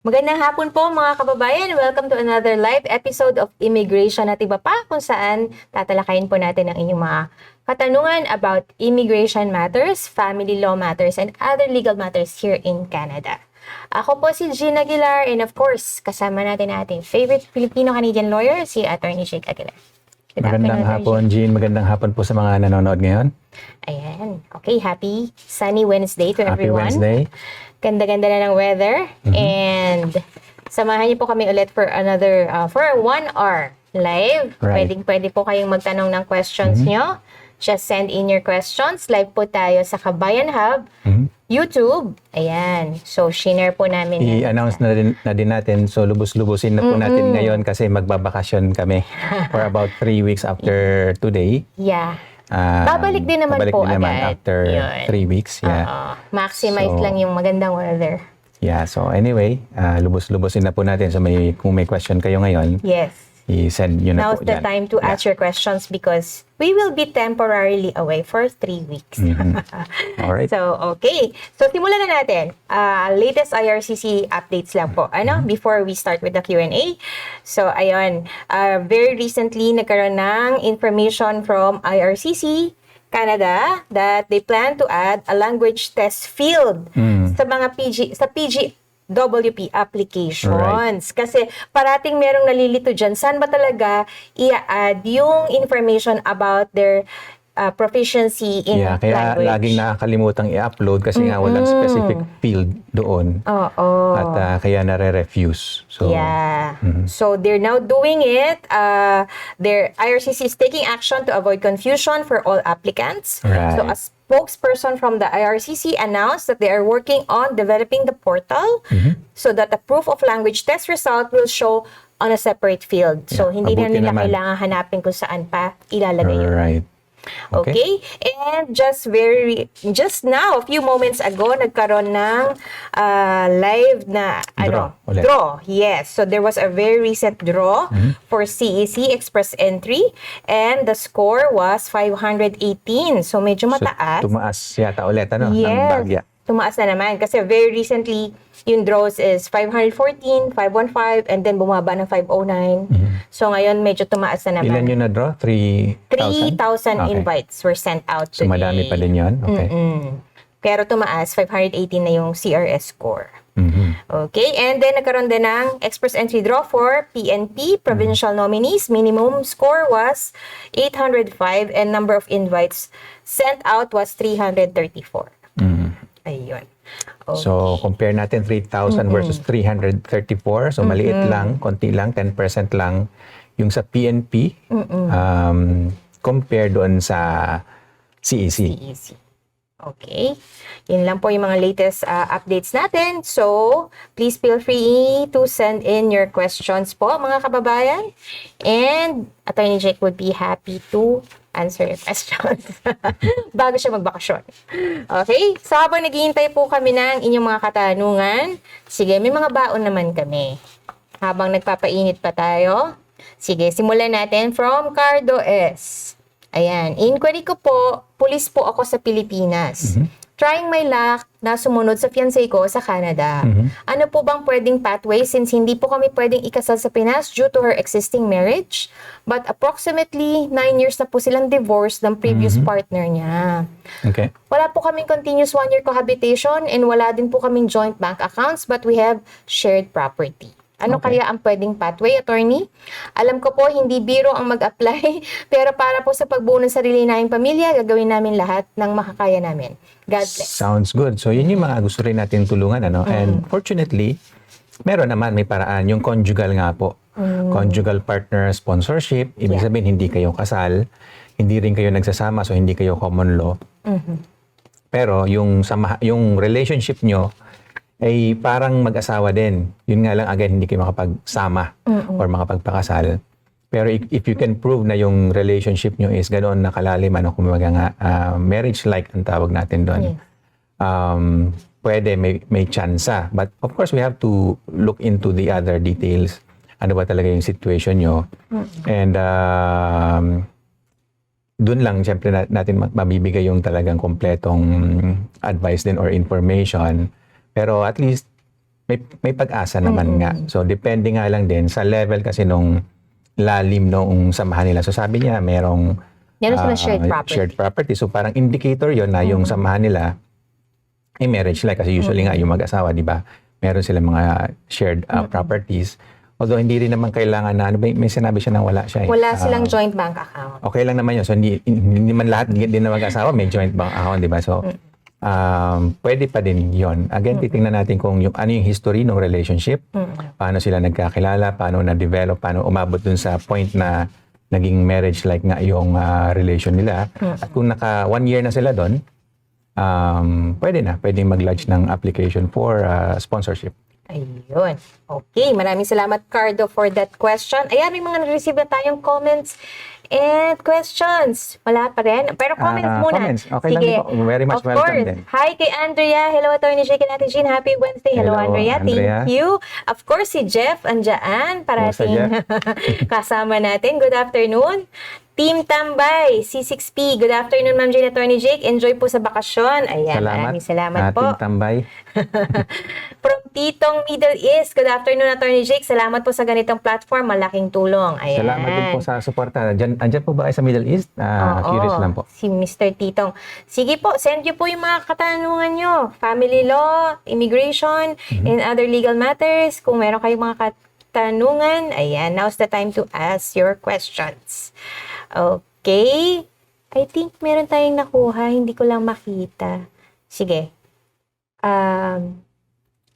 Magandang hapon po mga kababayan. Welcome to another live episode of Immigration at Iba Pa, kung saan tatalakayin po natin ang inyong mga katanungan about immigration matters, family law matters, and other legal matters here in Canada. Ako po si Jean Aguilar, and of course, kasama natin ating favorite Filipino-Canadian lawyer, si Attorney Jake Aguilar. Good Magandang afternoon, hapon, Jean. Magandang hapon po sa mga nanonood ngayon. Ayan. Okay, happy sunny Wednesday to Happy everyone. Wednesday. Ganda-ganda na ng weather. And samahan niyo po kami ulit for another, for a 1 hour live. Right. Pwede po kayong magtanong ng questions nyo. Just send in your questions. Live po tayo sa Kabayan Hub, YouTube. Ayan. So, share po namin yan. I-announce na din natin. So, lubos-lubusin na po natin ngayon kasi magbabakasyon kami for about 3 weeks after today. Yeah. Babalik din naman babalik po din naman agad. after Yun. 3 weeks. Yeah. Maximize So, lang yung magandang weather. Yeah. So, anyway, lubos-lubusin na po natin. So, kung may question kayo ngayon, Yes. i-send nyo na Now's po the dyan. time to ask your questions because we will be temporarily away for 3 weeks. Alright. So, okay. So, simulan na natin. Latest IRCC updates lang po. Before we start with the Q&A. So, ayun. Very recently, nagkaroon ng information from IRCC Canada that they plan to add a language test field sa mga PGWP applications. Kasi parating merong nalilito dyan, saan ba talaga i-add yung information about their proficiency in Yeah, kaya language? laging nakakalimutang i-upload kasi nga walang specific field doon. Oo. At kaya nare-refuse. So, Yeah. So they're now doing it. Their IRCC is taking action to avoid confusion for all applicants. Right. So a spokesperson from the IRCC announced that they are working on developing the portal so that the proof of language test result will show on a separate field. So hindi na mabuti nila naman. kailangan hanapin kung saan pa ilalagay yun. right. Okay. And just now, a few moments ago, nagkaroon ng live na Ulit. draw. Yes. So there was a very recent draw for CEC Express Entry and the score was 518. So medyo mataas. So, tumaas yata ulit, ano? Ang Yes. bagya. Tumaas na naman kasi very recently yung draws is 514, 515 and then bumaba ng 509. So ngayon medyo tumaas na naman. Ilan yung na-draw? 3,000? 3,000 Okay. invites were sent out So, today. madami pa din yun? Okay. Pero tumaas, 518 na yung CRS score. Mhm. Okay, and then nagkaroon din ng express entry draw for PNP, provincial nominees. Minimum score was 805 and number of invites sent out was 334. Ayun. Okay. So, compare natin 3,000 versus 334. So, maliit lang, konti lang, 10% lang yung sa PNP compare doon sa CEC. Easy. Okay. Yun lang po yung mga latest updates natin. So, please feel free to send in your questions po, mga kababayan. And Attorney Jake would be happy to answer your questions bago siya magbakasyon. Okay? So, habang naghihintay po kami ng inyong mga katanungan, sige, may mga baon naman kami. Habang nagpapainit pa tayo, sige, simulan natin from Cardo S. Ayan, inquiry ko po, pulis po ako sa Pilipinas. Trying my luck na sumunod sa fiancé ko sa Canada. Ano po bang pwedeng pathway since hindi po kami pwedeng ikasal sa Pinas due to her existing marriage? But approximately 9 years na po silang divorced ng previous partner niya. Okay. Wala po kaming continuous 1-year cohabitation and wala din po kaming joint bank accounts but we have shared property. Ano Okay. kaya ang pwedeng pathway, attorney? Alam ko po, hindi biro ang mag-apply, pero para po sa pagbuo ng sarili naming pamilya, gagawin namin lahat ng makakaya namin. God bless. Sounds good. So, yun yung mga gusto rin natin tulungan, ano? And fortunately, meron naman, may paraan. Yung conjugal nga po. Conjugal partner sponsorship. Ibig sabihin, hindi kayo kasal. Hindi rin kayo nagsasama, so hindi kayo common law. Pero yung relationship nyo ay parang mag-asawa din. Yun nga lang, again, hindi kayo makapagsama or makapagpakasal. Pero if you can prove na yung relationship nyo is ganoon na kalalim, ano, kumbaga nga, marriage-like ang tawag natin doon. Pwede, may tsansa. But of course, we have to look into the other details. Ano ba talaga yung situation nyo. And doon lang, siyempre natin mabibigay yung talagang kompletong advice din or information. Pero at least, may pag-asa naman nga. So, depende nga lang din sa level kasi nung lalim nung samahan nila. So, sabi niya, merong Meron silang shared property. shared property. So, parang indicator yon na yung samahan nila ay marriage like. Kasi usually nga, yung mag-asawa, di ba? Meron silang mga shared properties. Although, hindi rin naman kailangan na, may sinabi siya na wala siya. Wala silang joint bank account. Okay lang naman yun. So, hindi man lahat, hindi na mag-asawa, may joint bank account, di ba? So, pwede pa din yon. Again, titingnan natin kung ano yung history ng relationship, paano sila nagkakilala, paano na-develop, paano umabot dun sa point na naging marriage-like nga yung relation nila. At kung naka 1 year na sila dun, pwedeng mag-lodge ng application for sponsorship. Ayun. Okay, maraming salamat, Cardo, for that question. Ayan, may mga na-receive na tayong comments and questions. Wala pa rin. Pero comments muna. Comments. Okay lang din po. Very much Of welcome course. din. Hi kay Andrea. Hello, Attorney Jake and Ate Jean. Happy Wednesday. Hello, Hello, Andrea. Andrea. Thank you. Of course, si Jeff andyan. Parating kasama natin. Good afternoon. Team Tambay, C6P. Good afternoon, Ma'am Jane, Attorney Jake. Enjoy po sa bakasyon. Ayan, maraming salamat po. Team Tambay. From Titong Middle East. Good afternoon, Attorney Jake. Salamat po sa ganitong platform. Malaking tulong. Ayan. Salamat din po sa suporta. Andyan po ba kayo sa Middle East? Curious lang po. Si Mr. Titong. Sige po, send nyo po yung mga katanungan nyo. Family law, immigration, and other legal matters. Kung meron kayong mga katanungan, ayan, now's the time to ask your questions. Okay. I think meron tayong nakuha. Hindi ko lang makita. Sige.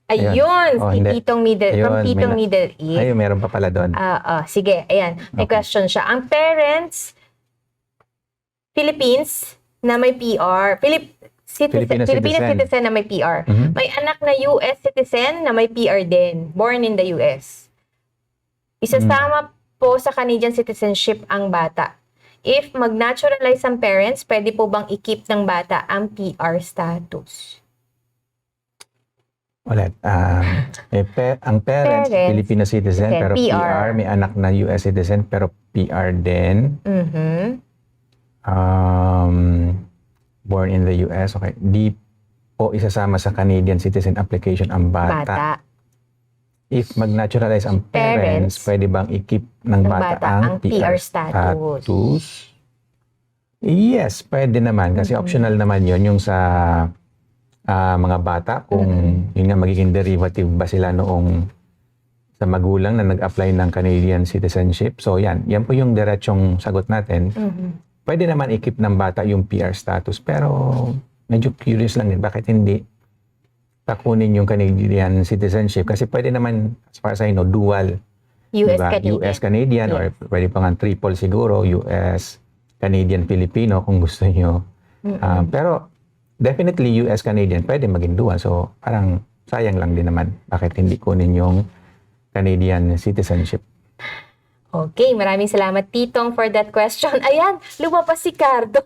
Ayun, si hindi. Titong Middle, from Ayun, Titong Middle East. Ayun, meron pa pala doon. Sige, ayan. May question siya. Ang parents, Philippines na may PR. Filipino citizen na may PR. May anak na US citizen na may PR din. Born in the US. Isasama po sa Canadian citizenship ang bata. If mag-naturalize ang parents, pwede po bang i-keep ng bata ang PR status? Ulit. Ang parents, Filipino citizen, pero PR. May anak na US citizen, pero PR din. Born in the US. Okay. Di po isasama sa Canadian citizen application ang bata. If mag-naturalize ang parents, pwede bang i-keep ng bata ang PR status? Yes, pwede naman. Kasi optional naman yon yung sa mga bata. Kung yun nga magiging derivative ba sila noong sa magulang na nag-apply ng Canadian citizenship. So yan po yung diretsong sagot natin. Pwede naman i-keep ng bata yung PR status. Pero medyo curious lang din. Bakit hindi takunin yung Canadian citizenship? Kasi pwede naman, as far as I know, dual. US-Canadian or pwede pa nga triple siguro, US-Canadian-Filipino kung gusto nyo. Pero definitely US-Canadian, pwede maging dual. So parang sayang lang din naman. Bakit hindi kunin yung Canadian citizenship? Okay, maraming salamat, Titong, for that question. Ayan, lumabas si Cardo.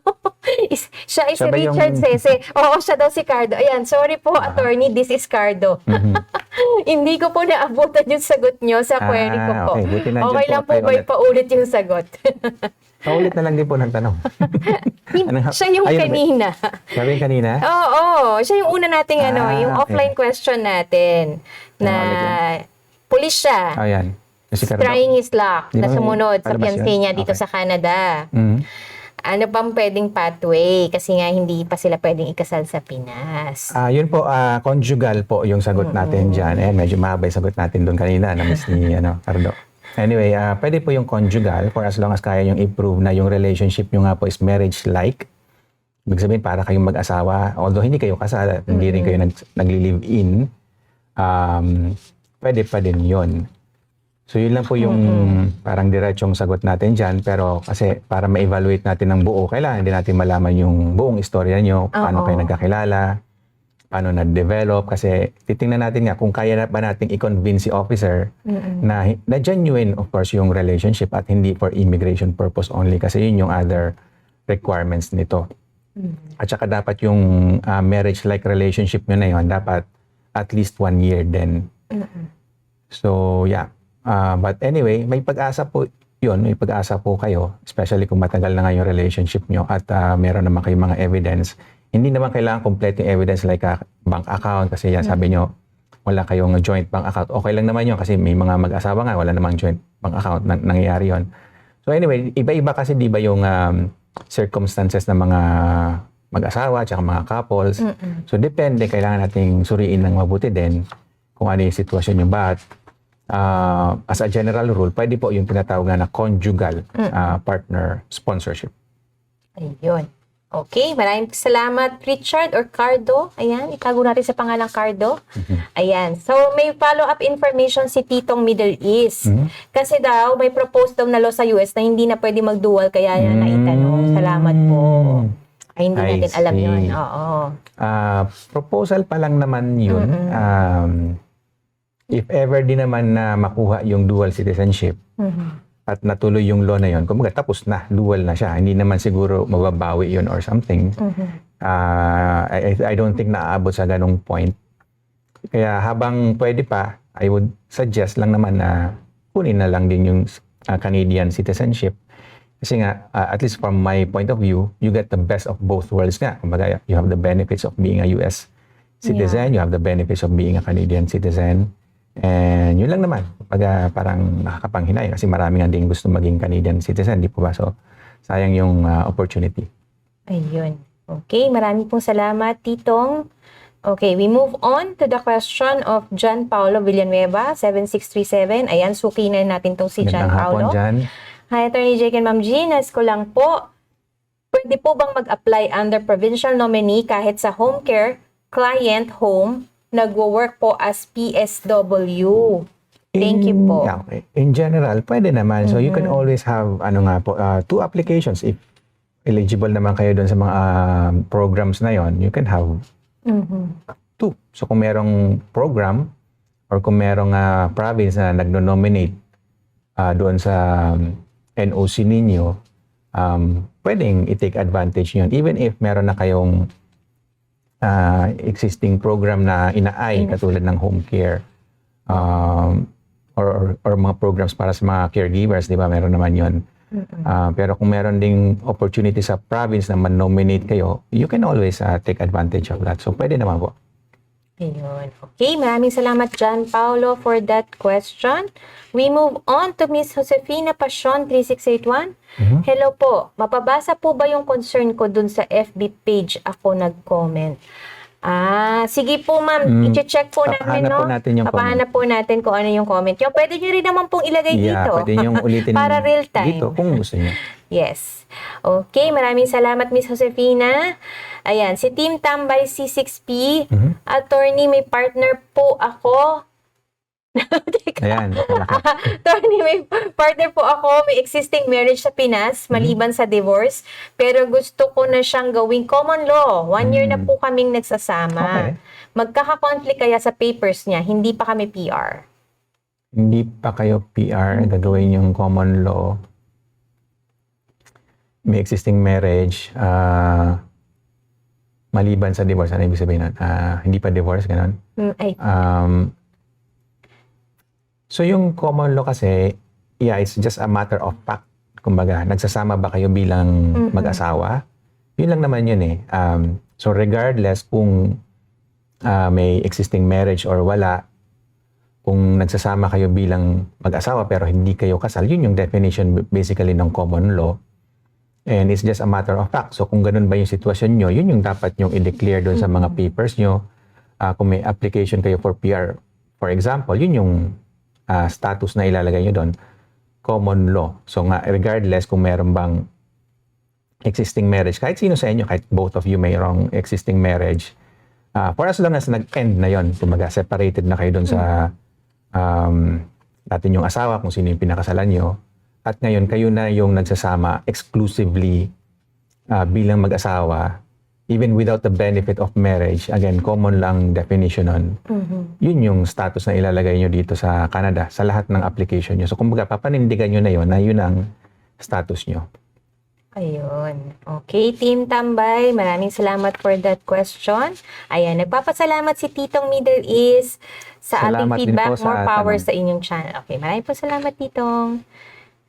Siya ay si Richard Sese. Oo, siya daw si Cardo. Ayan, sorry po, attorney, this is Cardo. Hindi ko po naabutan yung sagot nyo sa query ko po. Okay lang po ba paulit yung sagot? Paulit na lang din po ng tanong. Siya yung kanina. Sabi yung kanina? Oo, siya yung una nating yung offline question natin na pulis siya. Ayan. Trying his luck na sumunod sa fiancé niya dito sa Canada. Ano bang pwedeng pathway? Kasi nga hindi pa sila pwedeng ikasal sa Pinas. Yun po, conjugal po yung sagot natin dyan. Medyo mahaba yung sagot natin doon kanina na miss ni Cardo. Anyway, pwede po yung conjugal for as long as kaya yung i-prove na yung relationship nyo nga po is marriage-like. Ibig sabihin, para kayong mag-asawa. Although hindi kayo kasal, hindi rin kayo nagli-live-in. Pwede pa din yun. So yun lang po yung parang diretsong sagot natin dyan. Pero kasi para ma-evaluate natin ng buo, kailangan din natin malaman yung buong istorya nyo. Paano kayo nagkakilala, paano na-develop. Kasi titingnan natin nga kung kaya na ba natin i-convince si officer na genuine, of course, yung relationship at hindi for immigration purpose only. Kasi yun yung other requirements nito. At saka dapat yung marriage-like relationship nyo na yun, dapat at least 1 year din. So yeah. But anyway, may pag-asa po yun, may pag-asa po kayo, especially kung matagal na nga yung relationship nyo at meron naman kayong mga evidence. Hindi naman kailangan complete yung evidence like a bank account kasi yan sabi nyo, wala kayong joint bank account, okay lang naman yun kasi may mga mag-asawa nga, wala namang joint bank account, nangyayari yun. So anyway, iba-iba kasi di ba yung circumstances ng mga mag-asawa at mga couples. So depende, kailangan nating suriin ng mabuti din kung ano yung sitwasyon nyo. But as a general rule, pwede po yung tinatawag na conjugal partner sponsorship. Ayun. Okay, maraming salamat, Richard or Cardo. Ayan, itago natin sa pangalang Cardo. Ayan. So, may follow-up information si Titong Middle East. Kasi daw, may proposed daw na law sa US na hindi na pwede mag-dual, kaya yan naitanong. Salamat po. Ay, hindi natin alam yun. Oo. Proposal pa lang naman yun. If ever din naman na makuha yung dual citizenship, at natuloy yung law na yun, kumbaga tapos na, dual na siya. Hindi naman siguro mababawi yun or something. I don't think naaabot sa ganong point. Kaya habang pwede pa, I would suggest lang naman na kunin na lang din yung Canadian citizenship. Kasi nga, at least from my point of view, you get the best of both worlds nga. Kumbaga, you have the benefits of being a US citizen, you have the benefits of being a Canadian citizen. And yun lang naman, parang nakakapanghinay kasi marami nga din gusto maging Canadian citizen, di po ba? So, sayang yung opportunity. Ayun. Okay, maraming pong salamat, Titong. Okay, we move on to the question of John Paulo Villanueva, 7637. Ayan, suki na natin tong si John Paulo. John. Hi, Attorney Jake and Ma'am Ginas, ko lang po. Pwede po bang mag-apply under provincial nominee kahit sa home care, client home, nagwo-work po as PSW? Thank you po. Yeah, okay. In general, pwede naman. So you can always have two applications. If eligible naman kayo doon sa mga programs na yon, you can have two. So kung merong program or kung merong province na nagno-nominate doon sa NOC ninyo, pwedeng i-take advantage yun. Even if meron na kayong existing program na ina-eye katulad ng home care or mga programs para sa mga caregivers, di ba? Meron naman yun. Pero kung meron ding opportunity sa province na man-nominate kayo, you can always take advantage of that. So, pwede naman po. Ayun. Okay, maraming salamat, John Paulo, for that question. We move on to Miss Josefina Pasion, 3681. Hello po. Mapabasa po ba yung concern ko dun sa FB page ako nag-comment? Sige po, ma'am. I-check po namin, no? Papahanap po natin kung ano yung comment. Yung pwede nyo rin naman pong ilagay dito. Pwede nyo ulitin para real time. Dito, kung gusto nyo. Yes. Okay, maraming salamat, Miss Josefina. Ayan, si Team Tambay C6P. Attorney, may partner po ako. Ayan. Attorney, may partner po ako. May existing marriage sa Pinas, maliban sa divorce. Pero gusto ko na siyang gawing common law. 1 year na po kaming nagsasama. Okay. Magkaka-conflict kaya sa papers niya. Hindi pa kami PR. Hindi pa kayo PR, gagawin yung common law. May existing marriage, maliban sa divorce. Ano ibig sabihin nun? Hindi pa divorce, gano'n? So yung common law kasi, it's just a matter of fact. Kumbaga, nagsasama ba kayo bilang mag-asawa? Yun lang naman yun eh. So regardless kung may existing marriage or wala, kung nagsasama kayo bilang mag-asawa pero hindi kayo kasal, yun yung definition basically ng common law. And it's just a matter of fact. So kung ganun ba yung sitwasyon nyo, yun yung dapat nyong i-declare doon sa mga papers nyo. Kung may application kayo for PR, for example, yun yung status na ilalagay nyo doon, common law. So nga, regardless kung meron bang existing marriage, kahit sino sa inyo, kahit both of you mayroong existing marriage, for as long as nag-end na yon, kumaga separated na kayo doon sa natin yung asawa, kung sino yung pinakasalan nyo, at ngayon kayo na yung nagsasama exclusively bilang mag-asawa, even without the benefit of marriage, again, common lang definition nun, yun yung status na ilalagay nyo dito sa Canada, sa lahat ng application nyo. So, kumbaga, papanindigan nyo na yun ang status nyo. Ayun. Okay, Team Tambay, maraming salamat for that question. Ayan, nagpapasalamat si Titong Middle East sa ating feedback. More power sa inyong channel. Okay, maraming po salamat, Titong.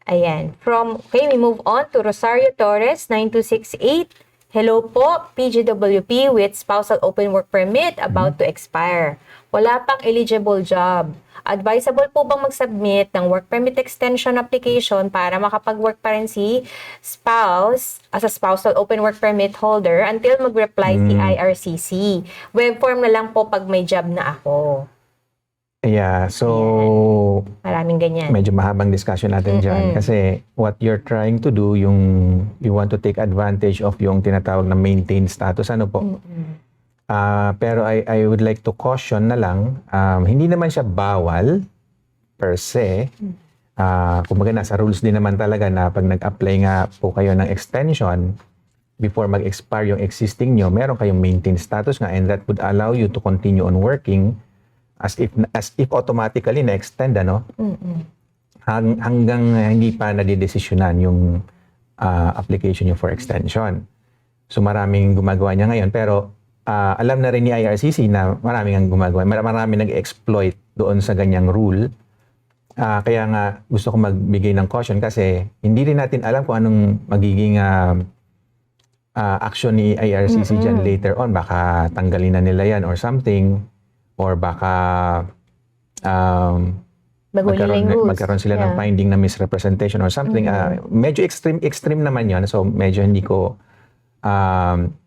Ayan. Okay, we move on to Rosario Torres, 9268. Hello po, PGWP with spousal open work permit about to expire. Wala pang eligible job. Advisable po bang mag-submit ng work permit extension application para makapag-work pa rin si spouse as a spousal open work permit holder until mag-reply si IRCC? Web form na lang po pag may job na ako. Yeah, so Maraming ganyan. medyo mahabang discussion natin dyan kasi what you're trying to do, yung you want to take advantage of yung tinatawag na maintained status, ano po? Pero I would like to caution na lang, hindi naman siya bawal per se. Kumbaga nasa rules din naman talaga na pag nag-apply nga po kayo ng extension, before mag-expire yung existing nyo, meron kayong maintained status nga, and that would allow you to continue on working as if automatically na-extend, ano? Hanggang hindi pa nadidesisyonan yung application nyo for extension. So maraming gumagawa niya ngayon, pero alam na rin ni IRCC na maraming ang gumagawa. Maraming nag-exploit doon sa ganyang rule. Kaya nga gusto ko magbigay ng caution kasi hindi rin natin alam kung anong magiging action ni IRCC dyan later on. Baka tanggalin na nila yan or something. Or baka magkaroon sila ng finding na misrepresentation or something. Medyo extreme naman yun. So medyo hindi ko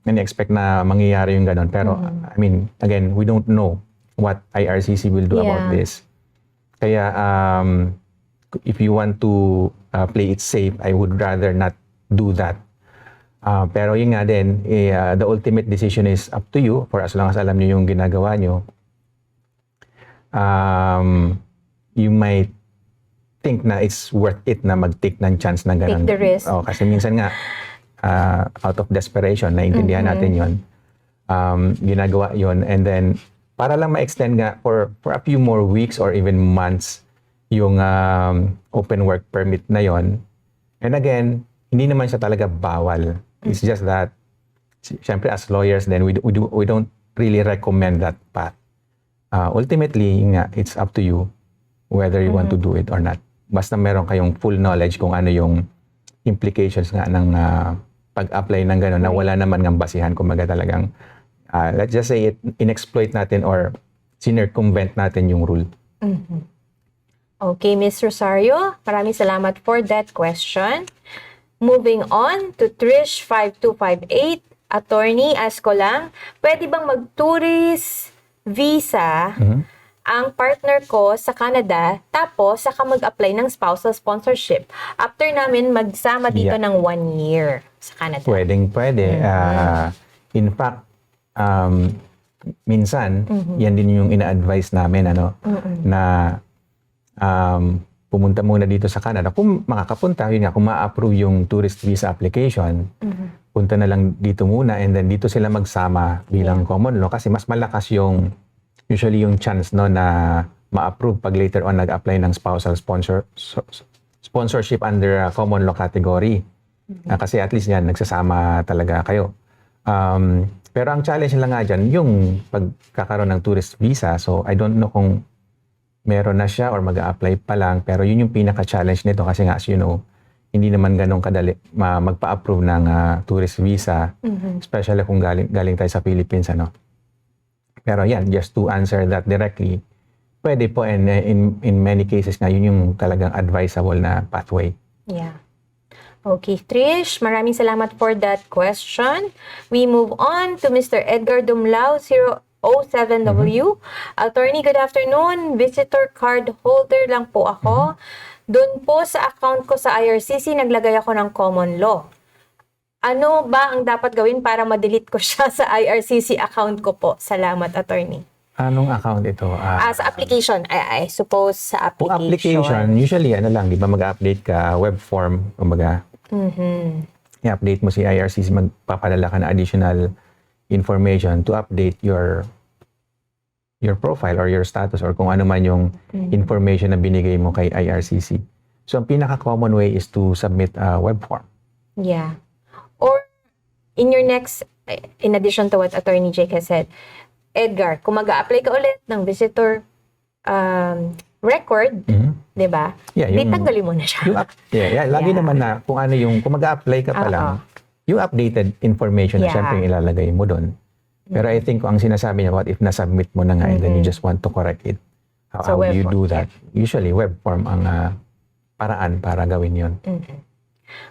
expect na mangyayari yung ganon. Pero I mean, again, we don't know what IRCC will do about this. Kaya if you want to play it safe, I would rather not do that. Pero yun nga din, the ultimate decision is up to you for as long as alam nyo yung ginagawa nyo. You might think na it's worth it na mag-take ng chance na gano'n. Take the risk. Kasi minsan nga, out of desperation, naiintindihan natin yon, ginagawa yon, and then, para lang ma-extend nga for a few more weeks or even months yung open work permit na yon. And again, hindi naman siya talaga bawal. It's just that, syempre as lawyers, then we don't really recommend that path. Ultimately, nga, it's up to you whether you want to do it or not. Basta meron kayong full knowledge kung ano yung implications nga ng pag-apply ng gano'n na wala naman ng basihan. Kumaga talagang, let's just say, in-exploit natin or circumvent natin yung rule. Okay, Ms. Rosario, maraming salamat for that question. Moving on to Trish 5258, attorney, ask ko lang, pwede bang mag-tourist visa ang partner ko sa Canada tapos saka mag-apply ng spousal sponsorship after namin magsama dito ng 1 year sa Canada? Pwede. In fact, minsan, yan din yung ina-advise namin, na pumunta muna dito sa Canada. Kung makakapunta, yun nga, kung ma-approve yung tourist visa application, punta na lang dito muna and then dito sila magsama bilang common law kasi mas malakas yung usually yung chance na ma-approve pag later on nag-apply ng spousal sponsorship under common law category. Kasi at least yan, nagsasama talaga kayo. Pero ang challenge lang nga dyan, yung pagkakaroon ng tourist visa. So I don't know kung meron na siya or mag-a-apply pa lang. Pero yun yung pinaka-challenge nito kasi nga as you know, hindi naman ganun kadali magpa-approve ng tourist visa, especially kung galing tayo sa Philippines, Pero yan, just to answer that directly, pwede po, and in many cases nga, yun yung talagang advisable na pathway. Yeah. Okay, Trish, maraming salamat for that question. We move on to Mr. Edgar Dumlao, 007W. Attorney, good afternoon. Visitor card holder lang po ako. Doon po sa account ko sa IRCC, naglagay ako ng common law. Ano ba ang dapat gawin para ma-delete ko siya sa IRCC account ko po? Salamat, attorney. Anong account ito? Sa application, I suppose sa application. Kung application, usually di ba mag-update ka, web form, kumbaga. I-update mo si IRCC, magpapadala ka na additional information to update your profile or your status or kung ano man yung information na binigay mo kay IRCC. So, ang pinaka-common way is to submit a web form. Yeah. Or, in your next, in addition to what Attorney Jake has said, Edgar, kung mag-a-apply ka ulit ng visitor record, di ba? Yeah, Tanggalin mo na siya. Lagi naman na kung ano yung, kung mag-a-apply ka pa lang, yung updated information na Yeah. syempre yung ilalagay mo doon. Pero I think kung ang sinasabi niya, what if na-submit mo na nga and then you just want to correct it? How, So, how do web you form, do that? Usually, web form ang paraan para gawin yon.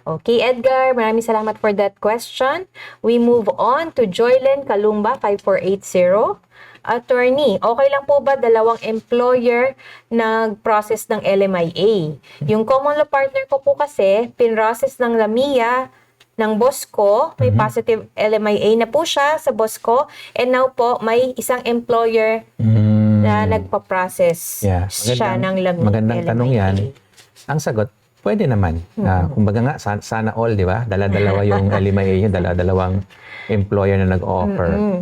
Okay, Edgar, maraming salamat for that question. We move on to Joylen Kalumba, 5480. Attorney, okay lang po ba dalawang employer nag-process ng LMIA? Yung common law partner ko po kasi, pinrocess ng Lamia ng boss ko, may positive LMIA na po siya sa boss ko, and now po may isang employer na nagpa-process siya ng Lamia. Magandang tanong yan. Ang sagot, pwede naman. Kumbaga nga, sana all, di ba? Dala-dalawa yung LMIA, yung dala-dalawang employer na nag-offer.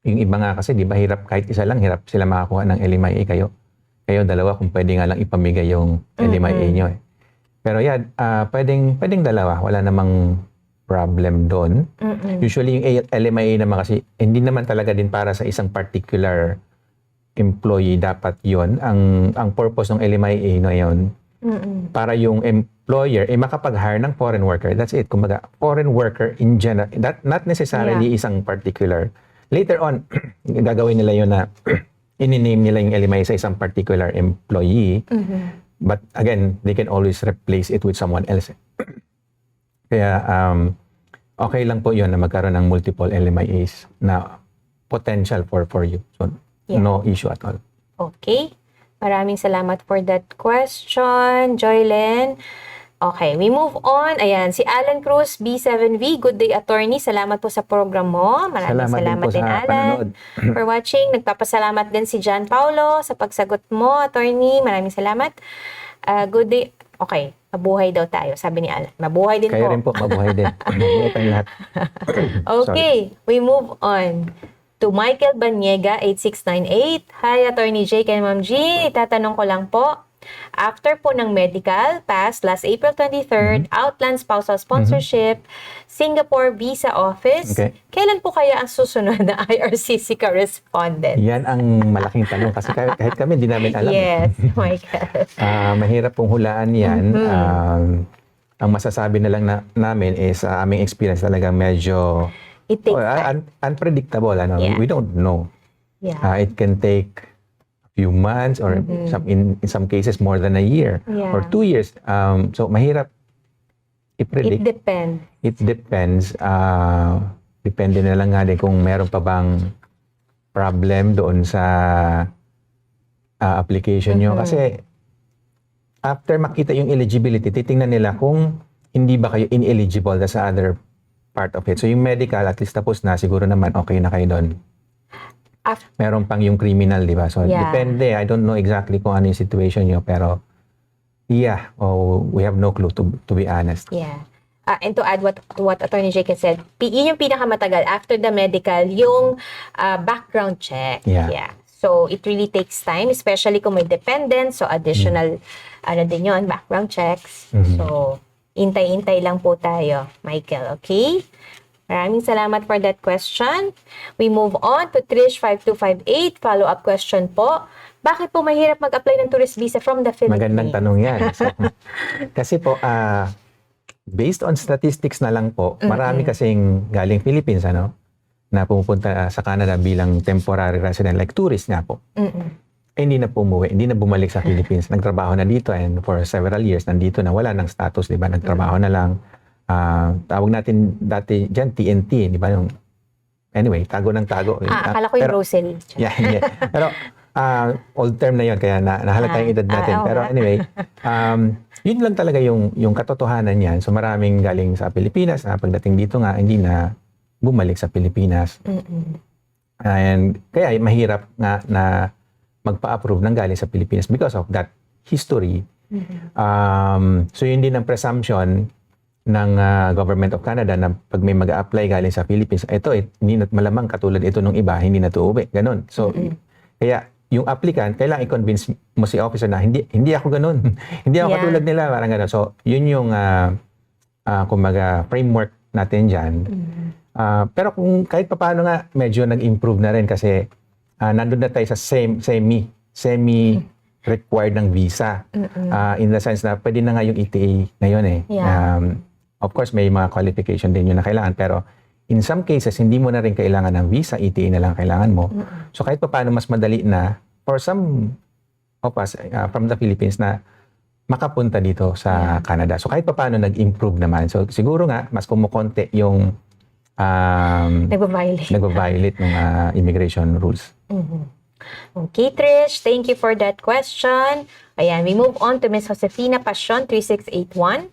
Yung iba nga kasi, di ba, hirap, kahit isa lang, hirap sila makakuha ng LMIA kayo. Kayo dalawa, kung pwede nga lang ipamigay yung LMIA nyo. Pero yeah, pwedeng dalawa. Wala namang problem doon. Usually, yung LMIA naman kasi, hindi naman talaga din para sa isang particular employee dapat yon. Ang purpose ng LMIA na yun, para yung employer makapag-hire ng foreign worker. That's it. Kumbaga, foreign worker in general, not necessarily isang particular. Later on, gagawin nila yun na in-name nila yung LMIA sa isang particular employee. But again, they can always replace it with someone else. Kaya, okay lang po yun na magkaroon ng multiple LMIAs na potential for you. So, no issue at all. Okay. Maraming salamat for that question, Joylen. Okay, we move on. Ayan, si Alan Cruz, B7V. Good day, attorney. Salamat po sa program mo. Maraming salamat din, Alan, for watching. Nagpapasalamat din si John Paulo sa pagsagot mo, attorney. Maraming salamat. Good day. Okay, mabuhay daw tayo, sabi ni Alan. Mabuhay din Kayo po. rin po, mabuhay din. Mabuhay tayong lahat. Okay, we move on to Michael Banyega, 8698. Hi, Attorney Jake and Ma'am G. Itatanong ko lang po, after po ng medical pass last April 23rd, Outland Spousal Sponsorship, Singapore Visa Office, kailan po kaya ang susunod na IRCC correspondent? Yan ang malaking tanong kasi kahit kami hindi namin alam. Yes, Michael. Mahirap pong hulaan yan. Ang masasabi na lang namin is aming experience talaga medyo It takes time. Unpredictable. We don't know. Yeah. It can take a few months or in some cases more than a year or 2 years. So mahirap i-predict. It depends. It depends. Depende na lang nga din kung meron pa bang problem doon sa application nyo. Kasi after makita yung eligibility, titingnan nila kung hindi ba kayo ineligible sa other part of it. So yung medical, at least tapos na, siguro naman okay na kayo doon. Meron pang yung criminal, di ba? So depende. I don't know exactly kung ano yung situation nyo, pero we have no clue to be honest. Yeah. And to add what Attorney Jake said, yun yung pinakamatagal after the medical, yung background check. Yeah. So it really takes time, especially kung may dependent, so additional din yun, background checks. So intay-intay lang po tayo, Michael, okay? Maraming salamat for that question. We move on to Trish5258, follow-up question po. Bakit po mahirap mag-apply ng tourist visa from the Philippines? Magandang tanong yan. So, kasi po, based on statistics na lang po, marami kasing galing Philippines, na pumupunta sa Canada bilang temporary resident, like tourist nga po. Hindi na po umuwi, hindi na bumalik sa Philippines. Nagtrabaho na dito and for several years, nandito na, wala ng status, di ba? Nagtrabaho na lang. Tawag natin dati dyan, TNT, di ba? Anyway, tago ng tago. Akala ko yung grocery. Yeah. Pero, old term na yun, kaya nahalata yung edad natin. Pero anyway, yun lang talaga yung katotohanan niyan. So maraming galing sa Pilipinas, na pagdating dito nga, hindi na bumalik sa Pilipinas. And kaya mahirap nga na magpa-approve ng galing sa Pilipinas because of that history. So yun din ang presumption ng Government of Canada na pag may mag-a-apply galing sa Philippines, hindi na malamang katulad ito nung iba, hindi na to uwi. Ganon. So kaya yung applicant, kailangan i-convince mo si officer na hindi ako ganun. Hindi ako katulad nila, parang ganun. So yun yung kumbaga framework natin dyan. Pero kung kahit papaano nga, medyo nag-improve na rin kasi nandun na tayo sa semi-required ng visa. In the sense na pwede na nga yung ETA ngayon . Of course, may mga qualification din yun na kailangan. Pero in some cases, hindi mo na rin kailangan ng visa, ETA na lang kailangan mo. So kahit pa paano mas madali na for some of us from the Philippines na makapunta dito sa Canada. So kahit pa paano nag-improve naman. So siguro nga, mas kumukonti yung nagbabiolate ng immigration rules. Okay, Trish, thank you for that question. Ayan, we move on to Ms. Josefina Passion, 3681.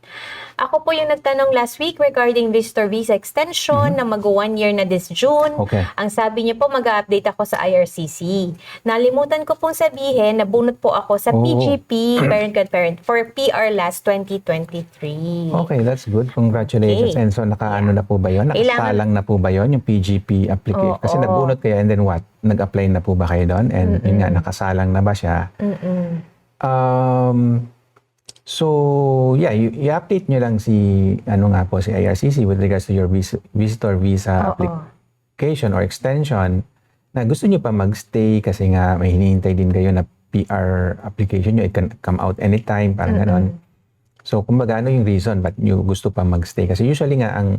Ako po yung nagtanong last week regarding visitor visa extension na mag-1 year na this June. Okay. Ang sabi niyo po, mag-update ako sa IRCC. Nalimutan ko pong sabihin, nabunot po ako sa PGP, parent-godparent, for PR last 2023. Okay, that's good. Congratulations. Okay. And so, nakaano na po ba yun? Nakasalang na po ba yun, yung PGP application? Kasi nabunot kayo and then what? Nag-apply na po ba kayo doon? And yun nga, nakasalang na ba siya? So, yeah, i-update nyo lang si IRCC with regards to your visitor visa application or extension na gusto nyo pa magstay kasi nga may hinihintay din kayo na PR application nyo. It can come out anytime, parang ganon. So, kumbaga, ano yung reason ba't nyo gusto pa magstay? Kasi usually nga, ang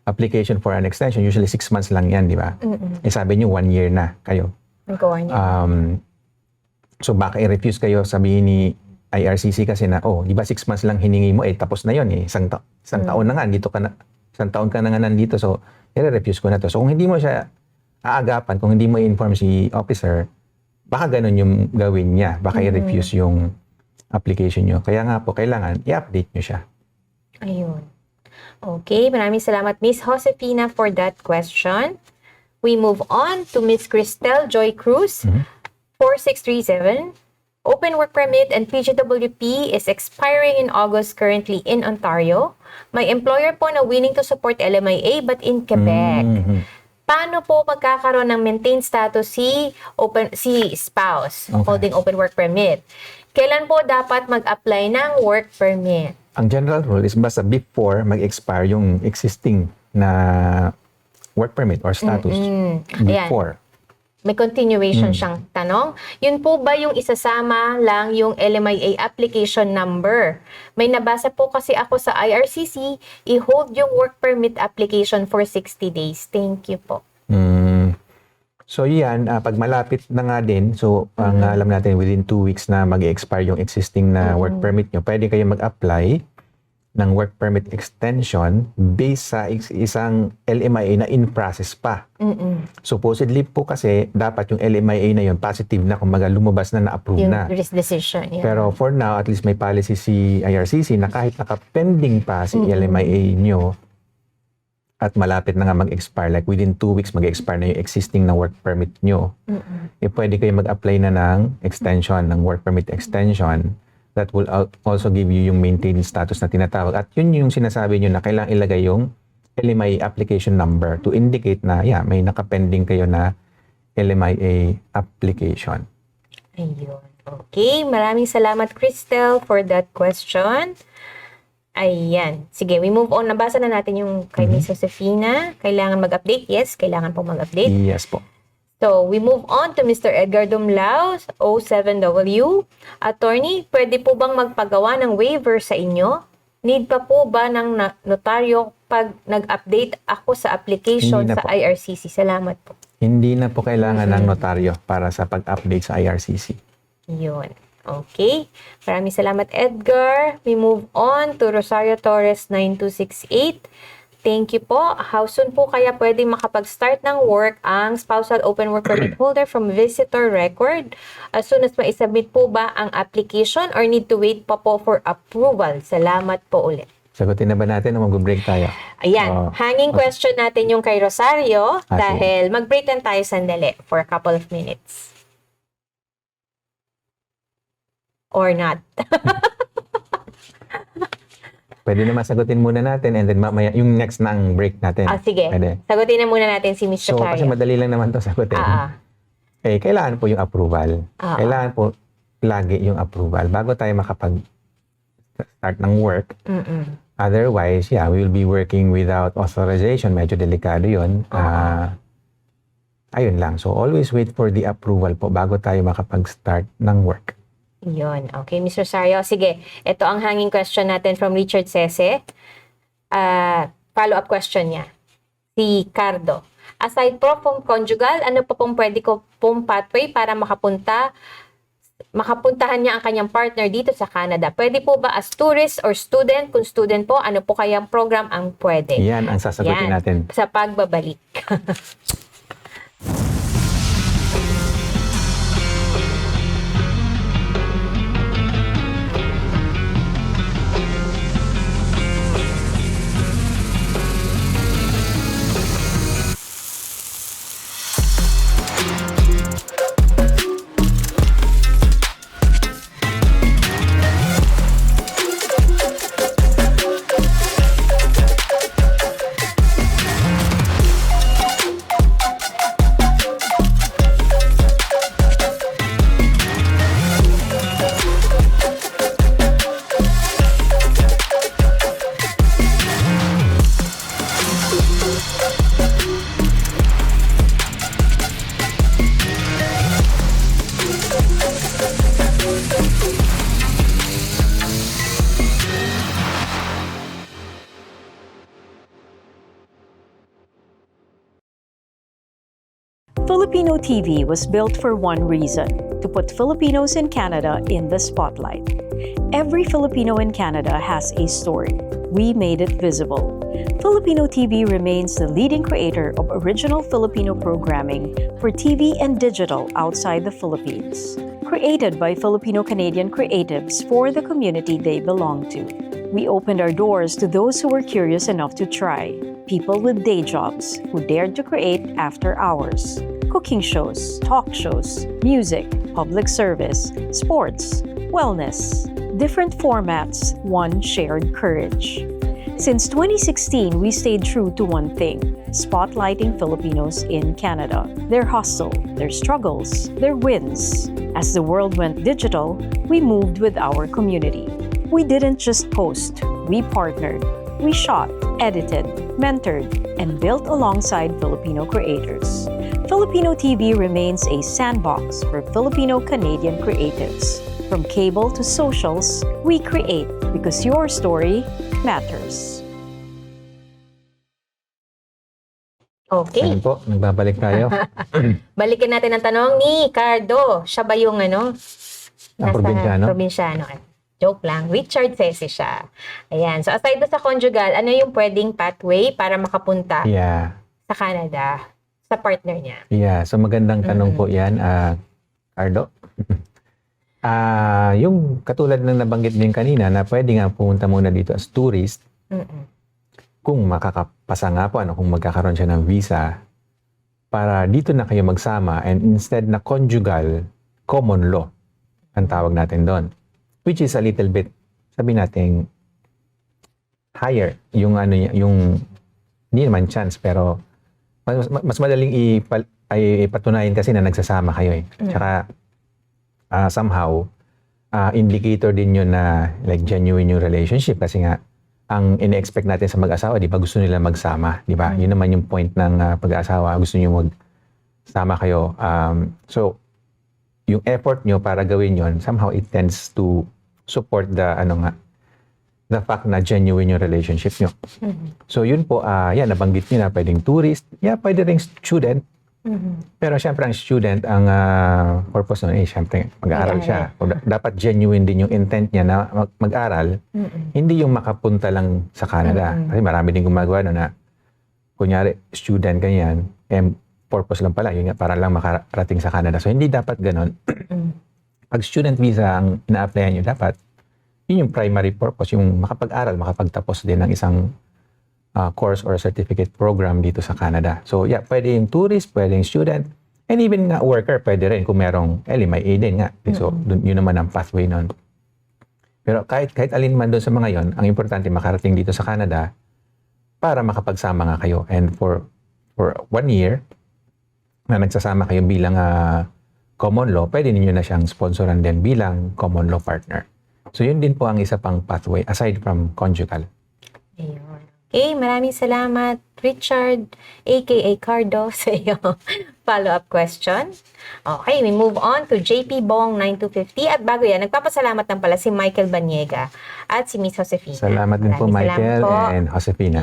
application for an extension, usually 6 months lang yan, di ba? Eh, sabi nyo 1 year na kayo. So, baka i-refuse kayo, sabihin ni IRCC kasi na, di ba 6 months lang hiningi mo, tapos na yun eh. Isang taon na nga, isang taon ka na nga nandito, so, i-refuse ko na to. So, kung hindi mo siya aagapan, kung hindi mo i-inform si officer, baka ganun yung gawin niya. Baka i-refuse yung application nyo. Kaya nga po, kailangan i-update nyo siya. Ayun. Okay, maraming salamat Miss Josefina for that question. We move on to Miss Cristel Joy Cruz, 4637. Open work permit and PGWP is expiring in August currently in Ontario. My employer po na willing to support LMIA but in Quebec. Paano po magkakaroon ng maintained status si spouse holding open work permit? Kailan po dapat mag-apply ng work permit? Ang general rule is basta before mag-expire yung existing na work permit or status. Before. May continuation siyang tanong. Yun po ba yung isasama lang yung LMIA application number? May nabasa po kasi ako sa IRCC, i-hold yung work permit application for 60 days. Thank you po. So yan, pag malapit na nga din, so ang alam natin within 2 weeks na mag-expire yung existing na work permit nyo, pwede kayo mag-apply ng work permit extension based sa isang LMIA na in process pa. Supposedly po kasi dapat yung LMIA na yun positive na, kumbaga lumabas na, na-approve Yung na. decision. Yeah. Pero for now, at least may policy si IRCC na kahit naka-pending pa si LMIA nyo at malapit na nga mag-expire, like within 2 weeks mag-expire na yung existing na work permit nyo, pwede kayo mag-apply na ng extension, ng work permit extension that will also give you yung maintained status na tinatawag. At yun yung sinasabi nyo na kailangang ilagay yung LMIA application number to indicate na, may nakapending kayo na LMIA application. Ayun. Okay, maraming salamat Cristel for that question. Ayan. Sige, we move on. Nabasa na natin yung kay Miss Josefina. Kailangan mag-update? Yes, kailangan po mag-update. Yes po. So, we move on to Mr. Edgar Dumlao, 07W. Attorney, pwede po bang magpagawa ng waiver sa inyo? Need pa po ba ng notaryo pag nag-update ako sa application sa IRCC? Salamat po. Hindi na po kailangan ng notaryo para sa pag-update sa IRCC. Yun. Okay. Maraming salamat, Edgar. We move on to Rosario Torres, 9268. Thank you po. How soon po kaya pwede makapag-start ng work ang spousal open work permit holder from visitor record? As soon as maisubmit po ba ang application or need to wait pa po for approval? Salamat po ulit. Sagutin na ba natin o mag-break tayo? Ayan. Hanging question natin yung kay Rosario dahil mag-break lang tayo sandali for a couple of minutes. Or not. Pwede naman sagutin muna natin and then mamaya yung next na ang break natin. Sige. Pwede. Sagutin na muna natin si Mr. So, kasi madali lang naman to sagutin. Kailangan po yung approval. Kailangan po lagi yung approval bago tayo makapag-start ng work. Otherwise, we will be working without authorization. Medyo delikado yun. Ayun lang. So, always wait for the approval po bago tayo makapag-start ng work. Yun. Okay, Mr. Sario. Sige, ito ang hanging question natin from Richard Sese. follow-up question niya. Si Cardo. Aside po from conjugal, ano pa pong pwede ko pong pathway para makapuntahan niya ang kanyang partner dito sa Canada? Pwede po ba as tourist or student? Kung student po, ano po kayang program ang pwede? Yan ang sasagutin natin. Sa pagbabalik. Filipino TV was built for one reason: to put Filipinos in Canada in the spotlight. Every Filipino in Canada has a story. We made it visible. Filipino TV remains the leading creator of original Filipino programming for TV and digital outside the Philippines. Created by Filipino-Canadian creatives for the community they belong to. We opened our doors to those who were curious enough to try. People with day jobs who dared to create after hours. Cooking shows, talk shows, music, public service, sports, wellness. Different formats, one shared courage. Since 2016, we stayed true to one thing: spotlighting Filipinos in Canada. Their hustle, their struggles, their wins. As the world went digital, we moved with our community. We didn't just post, we partnered. We shot, edited, mentored, and built alongside Filipino creators. Filipino TV remains a sandbox for Filipino-Canadian creatives. From cable to socials, we create because your story matters. Okay. Ayun po, nagbabalik tayo. Balikan natin ang tanong ni Cardo. Siya ba yung Probinsyano? Probinsyano. Joke lang. Richard Ceci siya. Ayan. So, aside sa conjugal, ano yung pwedeng pathway para makapunta Yeah. sa Canada sa partner niya? Yeah. So magandang tanong po yan, Cardo. Yung katulad ng nabanggit din kanina na pwede nga pumunta muna dito as tourist, kung makakapasa nga po, kung magkakaroon siya ng visa, para dito na kayo magsama, and instead na conjugal, common law ang tawag natin doon. Which is a little bit, sabi natin, higher. Yung hindi naman chance, pero mas madaling ipatunayan kasi na nagsasama kayo eh. Tsaka, somehow, indicator din yun na like genuine yung relationship kasi nga, ang ine-expect natin sa mag-asawa, di ba, gusto nila magsama, di ba? Yun naman yung point ng pag-aasawa, gusto niyo magsama kayo. So, yung effort nyo para gawin yon, somehow it tends to support the fact na genuine yung relationship nyo. So, yun po, nabanggit nyo na pwedeng tourist, pwede ring student. Pero syempre ang student, ang purpose nun, syempre mag-aaral siya. Dapat genuine din yung intent niya na mag-aral, hindi yung makapunta lang sa Canada. Kasi marami din gumagawa na kunyari, student ganyan, purpose lang pala, yun nga, para lang makarating sa Canada. So, hindi dapat ganon. Pag student visa ang ina-applyan nyo, dapat, yun yung primary purpose, yung makapag-aral, makapagtapos din ng isang course or certificate program dito sa Canada. So, pwede yung tourist, pwede yung student, and even nga worker, pwede rin kung merong LMIA din nga. So, yun naman ang pathway nun. Pero kahit alin man doon sa mga yon, ang importante makarating dito sa Canada para makapagsama nga kayo. And for 1 year, na nagsasama kayo bilang common law, pwede ninyo na siyang sponsoran din bilang common law partner. So, yun din po ang isa pang pathway aside from conjugal. Ayun. Okay, maraming salamat, Richard, aka Cardo, sa iyo follow-up question. Okay, we move on to JP Bong 9250. At bago yan, nagpapasalamat lang pala si Michael Baniega at si Miss Josefina. Salamat din po, Maraming Michael salamat po. and Josefina.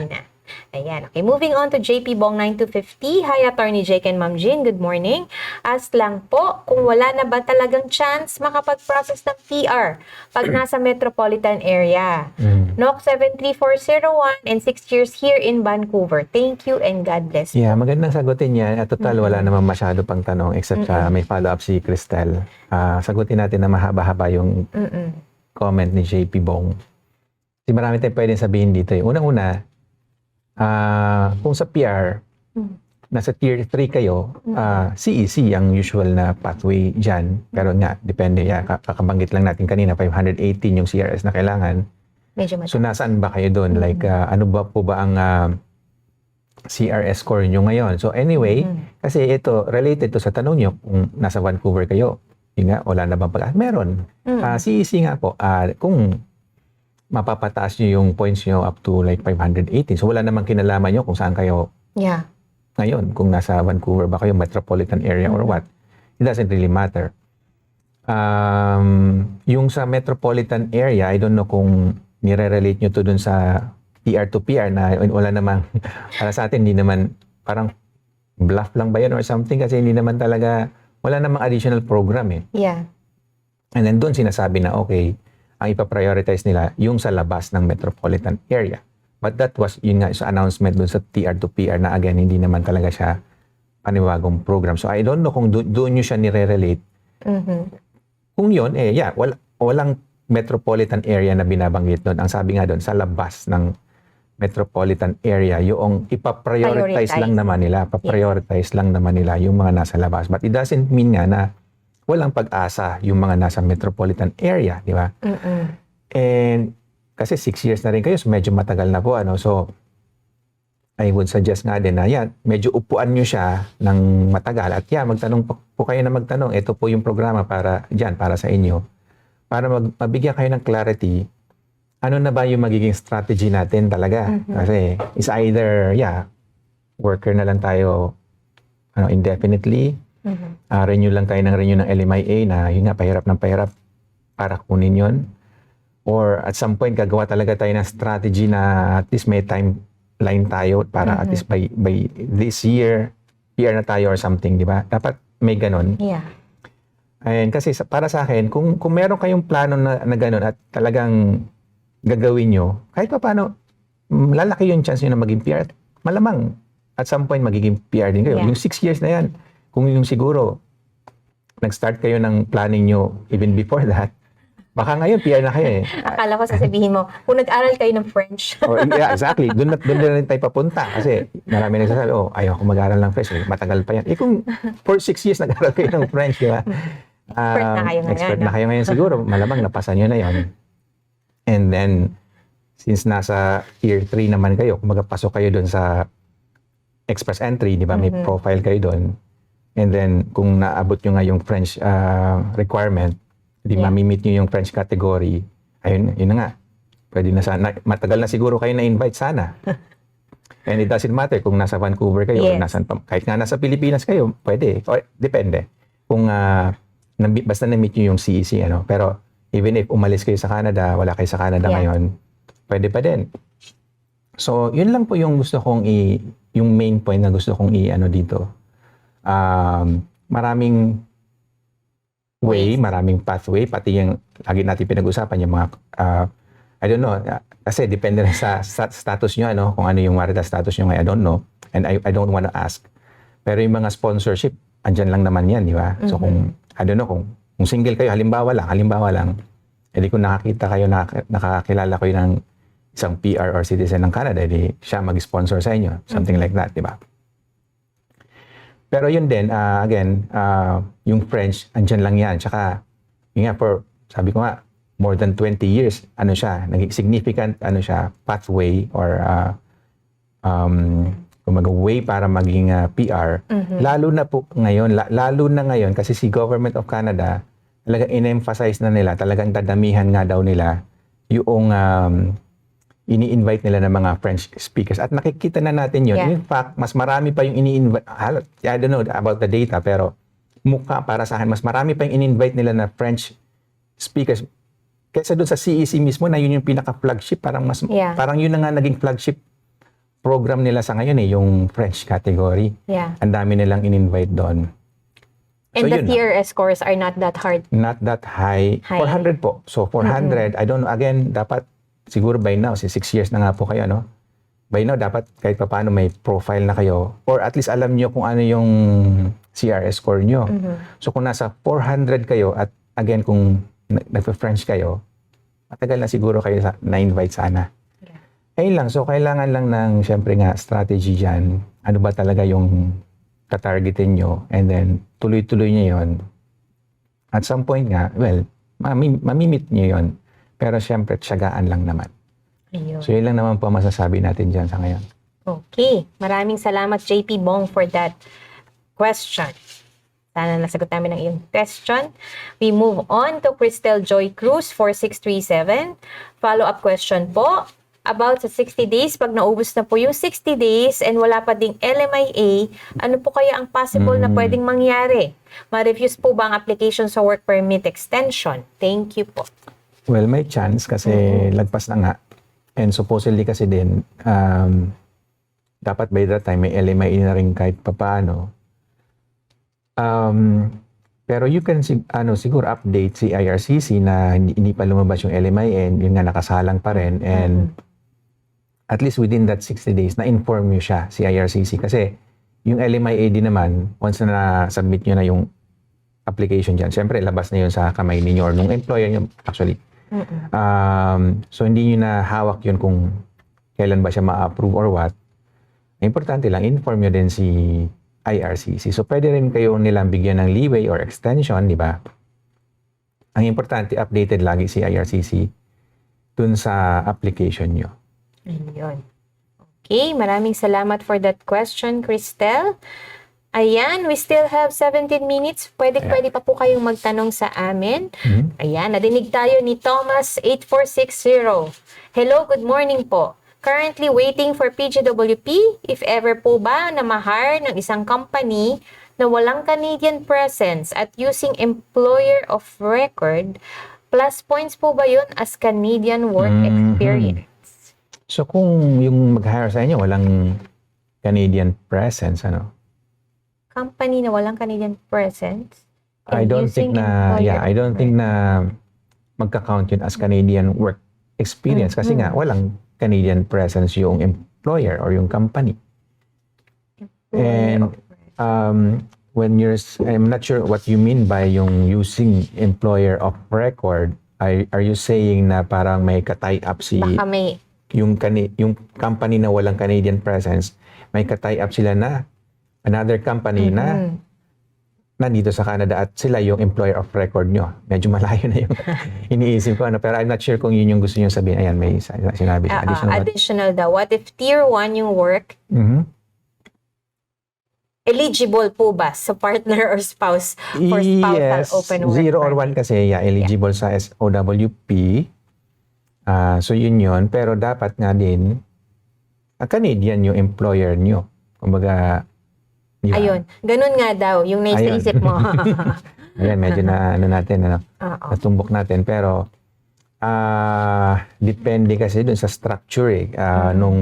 Ayan. Okay, moving on to JP Bong 9250. Hi, Attorney Jake and Ma'am Jean. Good morning. Ask lang po kung wala na ba talagang chance makapag-process ng PR pag nasa metropolitan area. NOC 73401 and 6 years here in Vancouver. Thank you and God bless. Yeah, magandang sagutin yan. At total, wala naman masyado pang tanong except may follow-up si Cristel. Sagutin natin na mahaba-haba yung comment ni JP Bong. Kasi marami tayong pwedeng sabihin dito. Unang-una, kung sa PR, nasa tier 3 kayo, CEC ang usual na pathway dyan. Pero nga, depende. Kakabanggit lang natin kanina, 518 yung CRS na kailangan. Medyo So, nasaan ba kayo doon? Like, ano ba po ba ang CRS score nyo ngayon? So, anyway, kasi ito, related to sa tanong nyo, kung nasa Vancouver kayo, yun nga, wala na bang pag meron. CEC nga po, kung mapapataas nyo yung points nyo up to like 518. So, wala namang kinalaman nyo kung saan kayo ngayon. Kung nasa Vancouver ba kayo, metropolitan area or what. It doesn't really matter. Yung sa metropolitan area, I don't know kung nire-relate nyo to dun sa PR to PR na wala namang, para sa atin, hindi naman, parang bluff lang ba yan or something kasi hindi naman talaga, wala namang additional program eh. And then doon sinasabi na okay, ang ipaprioritize nila yung sa labas ng metropolitan area. But that was, yun nga, sa announcement dun sa TR to PR na again, hindi naman talaga siya panibagong program. So I don't know kung doon nyo siya nire-relate. Kung yun, walang metropolitan area na binabanggit doon. Ang sabi nga doon, sa labas ng metropolitan area, yung ipaprioritize lang naman nila. Paprioritize lang naman nila yung mga nasa labas. But it doesn't mean nga na walang pag-asa yung mga nasa metropolitan area, di ba? And kasi 6 years na rin kayo, so medyo matagal na po. So, I would suggest nga din na medyo upuan nyo siya ng matagal. At magtanong po kayo na magtanong. Ito po yung programa para sa inyo. Para mabigyan kayo ng clarity, ano na ba yung magiging strategy natin talaga? Kasi it's either, worker na lang tayo indefinitely, renew lang tayo ng LMIA na yun nga, pahirap ng pahirap para kunin yun. Or at some point, gagawa talaga tayo ng strategy na at least may timeline tayo para at least by this year, PR na tayo or something, di ba? Dapat may ganon. And kasi para sa akin, kung meron kayong plano na ganon at talagang gagawin nyo, kahit pa paano, lalaki yung chance nyo na maging PR. Malamang, at some point, magiging PR din kayo. Yung 6 years na yan, kung yung siguro, nag-start kayo ng planning nyo even before that, baka ngayon, PR na kayo eh. Akala ko sasabihin mo, kung nag-aral kayo ng French. Exactly. Doon na rin tayo papunta. Kasi marami nagsasabi, ayaw ko mag-aral ng French. Matagal pa yan. Kung for 6 years nag-aral kayo ng French, di ba? Expert na kayo ngayon siguro. Malamang napasa nyo na yon. And then, since nasa tier 3 naman kayo, kung magpasok kayo doon sa express entry, di ba? May profile kayo doon. And then, kung naabot nyo nga yung French requirement, di mamimit nyo yung French category, ayun na nga. Pwede na sana. Matagal na siguro kayo na-invite sana. And it doesn't matter kung nasa Vancouver kayo, or kahit nga nasa Pilipinas kayo, pwede. O, depende. Kung basta na-meet nyo yung CEC, Pero, even if umalis kayo sa Canada, wala kayo sa Canada ngayon, pwede pa din. So, yun lang po yung gusto kong yung main point na gusto kong dito. Maraming maraming pathway, pati yung lagi natin pinag-usapan yung mga, I don't know, kasi depende rin sa status nyo, kung ano yung marital status nyo ngayon, I don't know, and I don't want to ask. Pero yung mga sponsorship, andyan lang naman yan, di ba? So kung, I don't know, kung single kayo, halimbawa lang, edi kung nakakita kayo, nakakilala kayo ng isang PR or citizen ng Canada, edi siya mag-sponsor sa inyo, something like that, di ba? Pero yun din, again, yung French, andyan lang yan. Tsaka, yun nga, sabi ko nga, more than 20 years, naging significant, pathway or way para maging PR. Lalo na po ngayon, lalo na ngayon, kasi si Government of Canada, talagang in-emphasize na nila, talagang dadamihan nga daw nila yung ini-invite nila ng mga French speakers. At nakikita na natin yun. Yeah. In fact, mas marami pa yung ini-invite. I don't know about the data, pero mukha para sa akin, mas marami pa yung ini-invite nila na French speakers. Kaysa doon sa CEC mismo na yun yung pinaka-flagship. Parang yun na nga naging flagship program nila sa ngayon yung French category. Yeah. Ang dami nilang in-invite doon. And So, the yun TRS scores are not that hard. Not that high. High. 400 po. So, 400, I don't know. Again, dapat, siguro by now, 6 years na nga po kayo, no? By now, dapat kahit paano may profile na kayo. Or at least alam nyo kung ano yung CRS score nyo. So, kung nasa 400 kayo, at again, kung nagpa-French kayo, matagal na siguro kayo na-invite sana. Ayun lang. So, kailangan lang ng, syempre nga, strategy dyan. Ano ba talaga yung katargetin nyo? And then, tuloy-tuloy nyo yun. At some point nga, well, mamimit nyo yun. Pero syempre, tiyagaan lang naman. Ayun. So, yun lang naman po masasabi natin dyan sa ngayon. Okay. Maraming salamat, JP Bong, for that question. Sana nasagot namin ang iyong question. We move on to Cristel Joy Cruz, 4637. Follow-up question po. About sa 60 days, pag naubos na po yung 60 days and wala pa ding LMIA, ano po kaya ang possible na pwedeng mangyari? Ma-refuse po ba ang application sa work permit extension? Thank you po. Well, may chance kasi lagpas na nga. And supposedly kasi din, dapat by that time may LMIA na rin kahit papaano. Pero you can siguro update si IRCC na hindi pa lumabas yung LMIA and yun nga nakasalang pa rin. And at least within that 60 days, na-inform nyo siya, si IRCC. Kasi yung LMIA din naman, once na na-submit nyo na yung application dyan, syempre, labas na yun sa kamay ninyo or nung employer nyo, actually. So, hindi nyo na hawak yun kung kailan ba siya ma-approve or what. Importante lang, inform nyo din si IRCC. So, pwede rin kayo nilang bigyan ng leeway or extension, di ba? Ang importante, updated lagi si IRCC dun sa application nyo. Ayun. Okay, maraming salamat for that question, Cristel. Ayan, we still have 17 minutes. Pwede pa po kayong magtanong sa amin. Ayan, nadinig tayo ni Thomas 8460. Hello, good morning po. Currently waiting for PGWP. If ever po ba na ma-hire ng isang company na walang Canadian presence at using employer of record, plus points po ba yun as Canadian work experience? So, kung yung mag-hire sa inyo, walang Canadian presence, ano? Company na walang Canadian presence? I don't think na magka-count yun as Canadian work experience kasi nga walang Canadian presence yung employer or yung company. And when I'm not sure what you mean by yung using employer of record. Are you saying na parang may ka-tie up Baka may yung company na walang Canadian presence, may ka-tie up sila na another company na nandito sa Canada at sila yung employer of record nyo. Medyo malayo na yung iniisip ko. Pero I'm not sure kung yun yung gusto nyo sabihin. Ayan, may sinabi. additional daw. What if tier 1 yung work? Eligible po ba sa partner or spouse for spousal open work? 0 or 1 kasi, eligible sa SOWP. So yun. Pero dapat nga din, Canadian yung employer nyo. Kumbaga, di ba? Ayun. Ganun nga daw, yung nasa isip mo. Ayan, medyo natumbok natin. Pero, depende kasi dun sa structure nung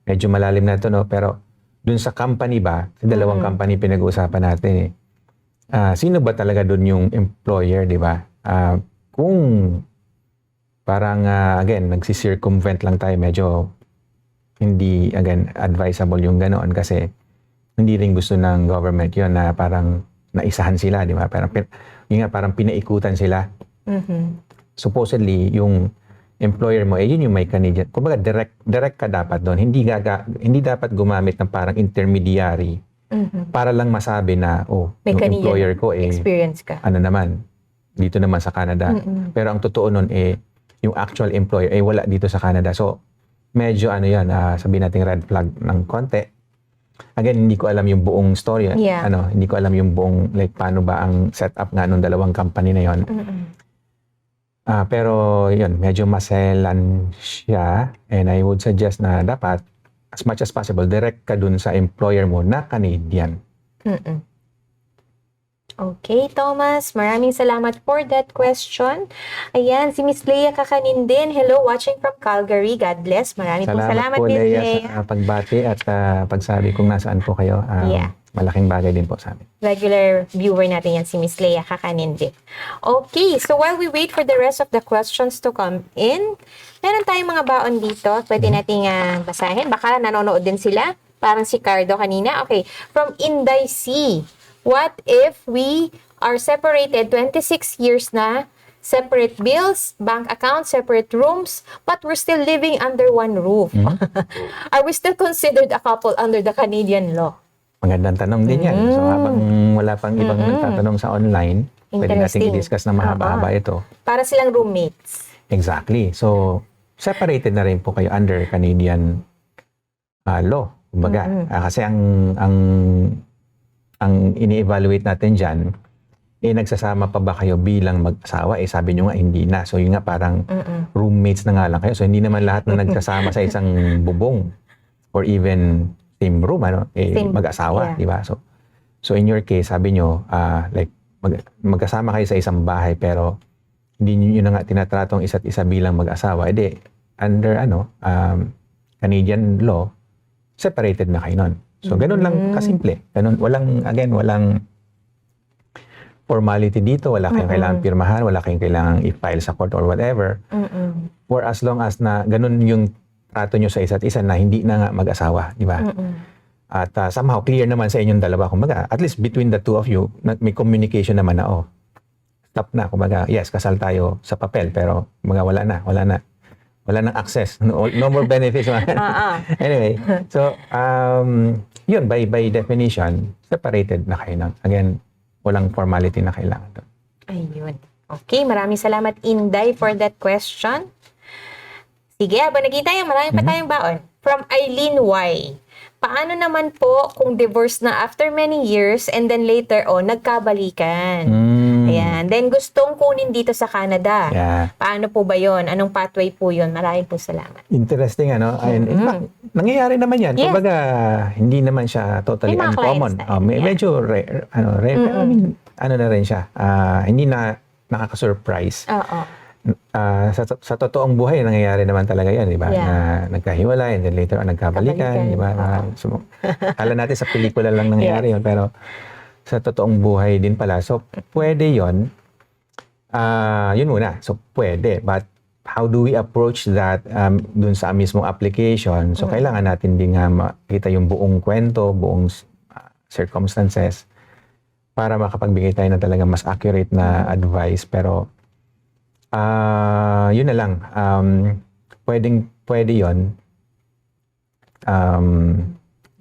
medyo malalim na to, no? Pero, dun sa company ba, sa dalawang company pinag-uusapan natin sino ba talaga dun yung employer, di ba? Kung parang, again, nagsisircumvent lang tayo, medyo hindi, again, advisable yung ganoon kasi hindi rin gusto ng government yun na parang naisahan sila, di ba? Parang pinaikutan sila. Supposedly, yung employer mo, yun yung may Canadian. Kumbaga, direct ka dapat doon. Hindi dapat gumamit ng parang intermediary para lang masabi na, may yung employer ko, experience ka. Ano naman, dito naman sa Canada. Pero ang totoo nun, yung actual employer, wala dito sa Canada. So, medyo sabihin natin red flag ng konti. Again, hindi ko alam yung buong story. Hindi ko alam yung buong, paano ba ang setup nga nung dalawang company na yon. Pero yun, medyo maselan siya, and I would suggest na dapat as much as possible direct ka dun sa employer mo na Canadian. Mm-mm. Okay, Thomas, maraming salamat for that question. Ayan, si Miss Leia Kakanin din. Hello, watching from Calgary. God bless. Maraming salamat, po, Miss Leia, Leia. sa pagbati at pagsabi kung nasaan po kayo. Yeah. Malaking bagay din po sa amin. Regular viewer natin yan, si Miss Leia Kakanin din. Okay, so while we wait for the rest of the questions to come in, meron tayong mga baon dito. Pwede nating basahin. Baka nanonood din sila. Parang si Cardo kanina. Okay, from Inday C. What if we are separated 26 years na, separate bills, bank accounts, separate rooms, but we're still living under one roof? Are we still considered a couple under the Canadian law? Magandang tanong din yan. So habang wala pang ibang nagtatanong sa online, pwede natin Interesting. i-discuss na mahaba-haba ito. Para silang roommates. Exactly. So, separated na rin po kayo under Canadian law. Kumbaga, kasi ang ini-evaluate natin dyan, nagsasama pa ba kayo bilang mag-asawa? Sabi nyo nga, hindi na. So, yun nga, parang roommates na nga lang kayo. So, hindi naman lahat na nagsasama sa isang bubong or even same room, mag-asawa, yeah. di ba? So, in your case, sabi nyo, like, magkasama kayo sa isang bahay, pero hindi nyo na nga tinatratong isa't isa bilang mag-asawa. Under, Canadian law, separated na kayo nun. So, ganun lang kasimple. Ganun, walang formality dito, wala kayong kailangan pirmahan, wala kayong kailangan i-file sa court or whatever. For as long as na ganun yung trato nyo sa isa't isa na hindi na nga mag-asawa, di ba? At somehow clear naman sa inyong dalawa, kumbaga, at least between the two of you, may communication naman na, stop na, kumbaga, yes, kasal tayo sa papel, pero kumbaga, wala nang access. No more benefits. Anyway, so, yun, by definition, separated na kayo nun. Again, walang formality na kailangan doon. Ayun. Okay, maraming salamat, Inday, for that question. Sige, habang nagkita tayo, marami pa tayong baon. From Eileen Y. Paano naman po kung divorce na after many years and then later nagkabalikan? Ayan. Then gustong kunin dito sa Canada. Yeah. Paano po ba yon? Anong pathway po yon? Maraming po salamat. Interesting, ano? And in fact, nangyayari naman yan. Yes. Kumbaga, hindi naman siya totally May mga uncommon. clients tayo. Yeah. Medyo rare, pero I mean, ano na rin siya. Hindi na nakaka-surprise. Oo. Sa totoong buhay, nangyayari naman talaga yan, di ba? Yeah. Na nagkahiwalay, and then later nagkabalikan, di ba? So, kala natin sa pelikula lang nangyayari yun, pero sa totoong buhay din pala. So, pwede yun. Yun muna. So, pwede. But, how do we approach that dun sa mismong application? So, kailangan natin din nga makita yung buong kwento, buong circumstances para makapagbigay tayo ng talaga mas accurate na advice. Pero, yun na lang. Pwede yun.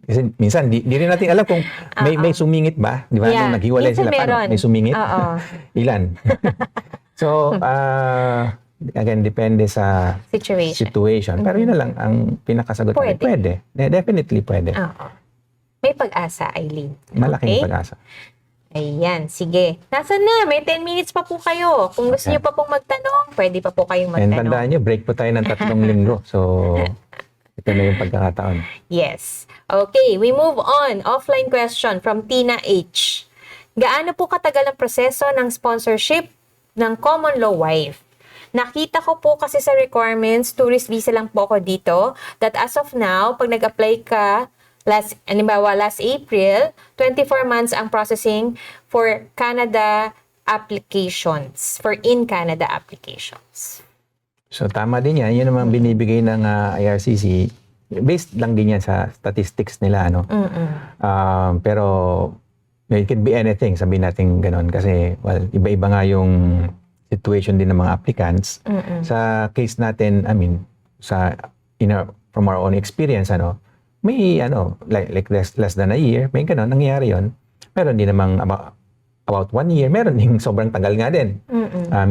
Kasi minsan, di rin natin alam kung may sumingit ba? Di ba? Yeah. Nung naghiwalay Minsan sila, paano? meron. May sumingit? Oo. Ilan? So, again, depende sa situation. Pero yun na lang, ang pinakasagot natin. Pwede. Definitely pwede. Oo. May pag-asa, Eileen. Malaking Okay? pag-asa. Ayan, sige. Nasaan na? May 10 minutes pa po kayo. Kung gusto niyo pa pong magtanong, pwede pa po kayong And magtanong. tandaan nyo, break po tayo ng 3 linggo. So, ito na yung pagkakataon. Yes. Okay, we move on. Offline question from Tina H. Gaano po katagal ang proseso ng sponsorship ng common law wife? Nakita ko po kasi sa requirements, tourist visa lang po ako dito, that as of now, pag nag-apply ka, last April, 24 months ang processing for Canada applications, for in-Canada applications. So, tama din yan. Yun naman binibigay ng IRCC. Based lang din yan sa statistics nila, ano? Pero, it could be anything, sabihin natin ganun. Kasi, well, iba-iba nga yung situation din ng mga applicants. Sa case natin, I mean, from our own experience, ano, may, like less than a year, may ganun, nangyayari yun. Meron din namang about 1 year, meron ding sobrang tagal nga din.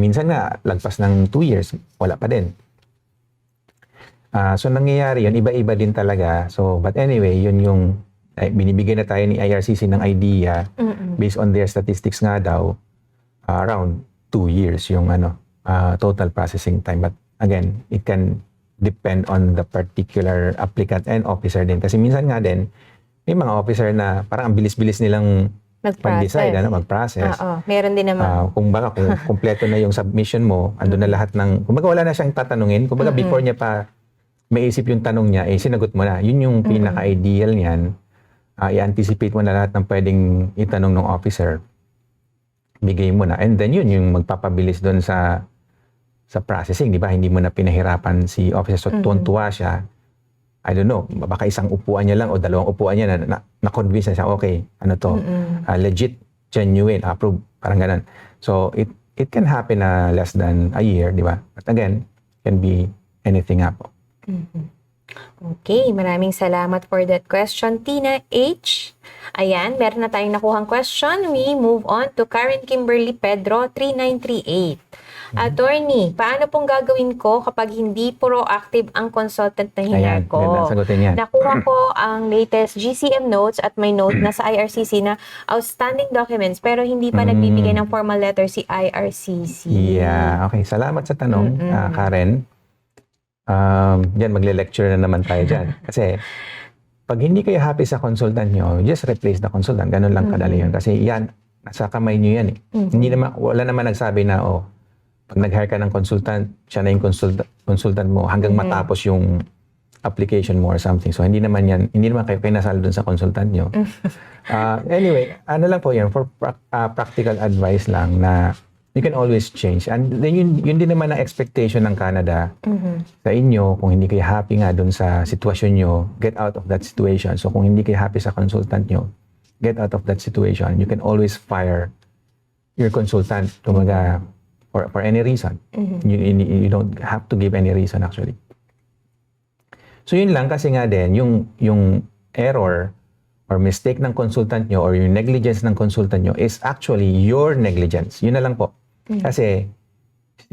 Minsan nga, lagpas ng 2 years, wala pa din. So, nangyayari yun, iba-iba din talaga. So, but anyway, yun yung, binibigay na tayo ni IRCC ng idea, based on their statistics nga daw, around 2 years yung total processing time. But again, it can depend on the particular applicant and officer din. Kasi minsan nga din, may mga officer na parang ang bilis-bilis nilang mag-decide, mag-process. Oo, meron din naman. Kung kumpleto na yung submission mo, andun na lahat ng, kumbaga wala na siyang tatanungin, kumbaga before niya pa maisip yung tanong niya, sinagot mo na. Yun yung pinaka-ideal niyan. I-anticipate mo na lahat ng pwedeng itanong ng officer. Bigay mo na. And then yun, yung magpapabilis doon sa processing, di ba? Hindi mo na pinahirapan si officer. So, tuwan-tuwa siya. I don't know, baka isang upuan niya lang o dalawang upuan niya na-convince na siya, okay, ano to, legit, genuine, approve, parang ganun. So, it can happen na less than a year, di ba? But again, can be anything nga po. Okay, maraming salamat for that question, Tina H. Ayan, meron na tayong nakuhang question. We move on to Karen Kimberly Pedro, 3938. Attorney, paano pong gagawin ko kapag hindi proactive ang consultant na hinar ko? Ayan, sagutin yan. Nakuha ko ang latest GCM notes at may note na sa IRCC na outstanding documents pero hindi pa nagbibigay ng formal letter si IRCC. Yeah, okay. Salamat sa tanong, Karen. Yan, magle-lecture na naman tayo dyan. Kasi, pag hindi kayo happy sa consultant nyo, just replace the consultant. Ganun lang kadali yun. Kasi yan, nasa kamay nyo yan. Hindi naman, wala naman nagsabi na, pag nag-hire ka ng consultant, siya na yung consultant mo hanggang matapos yung application mo or something. So, hindi naman kayo kinasal dun sa consultant nyo. Anyway, ano lang po yan, for practical advice lang na you can always change. And then yun din naman ang expectation ng Canada sa inyo. Kung hindi kayo happy nga dun sa sitwasyon nyo, get out of that situation. So, kung hindi kayo happy sa consultant nyo, get out of that situation. You can always fire your consultant kumaga for any reason. You don't have to give any reason actually. So yun lang kasi nga din yung error or mistake ng consultant nyo or yung negligence ng consultant nyo is actually your negligence. Yun na lang po. Kasi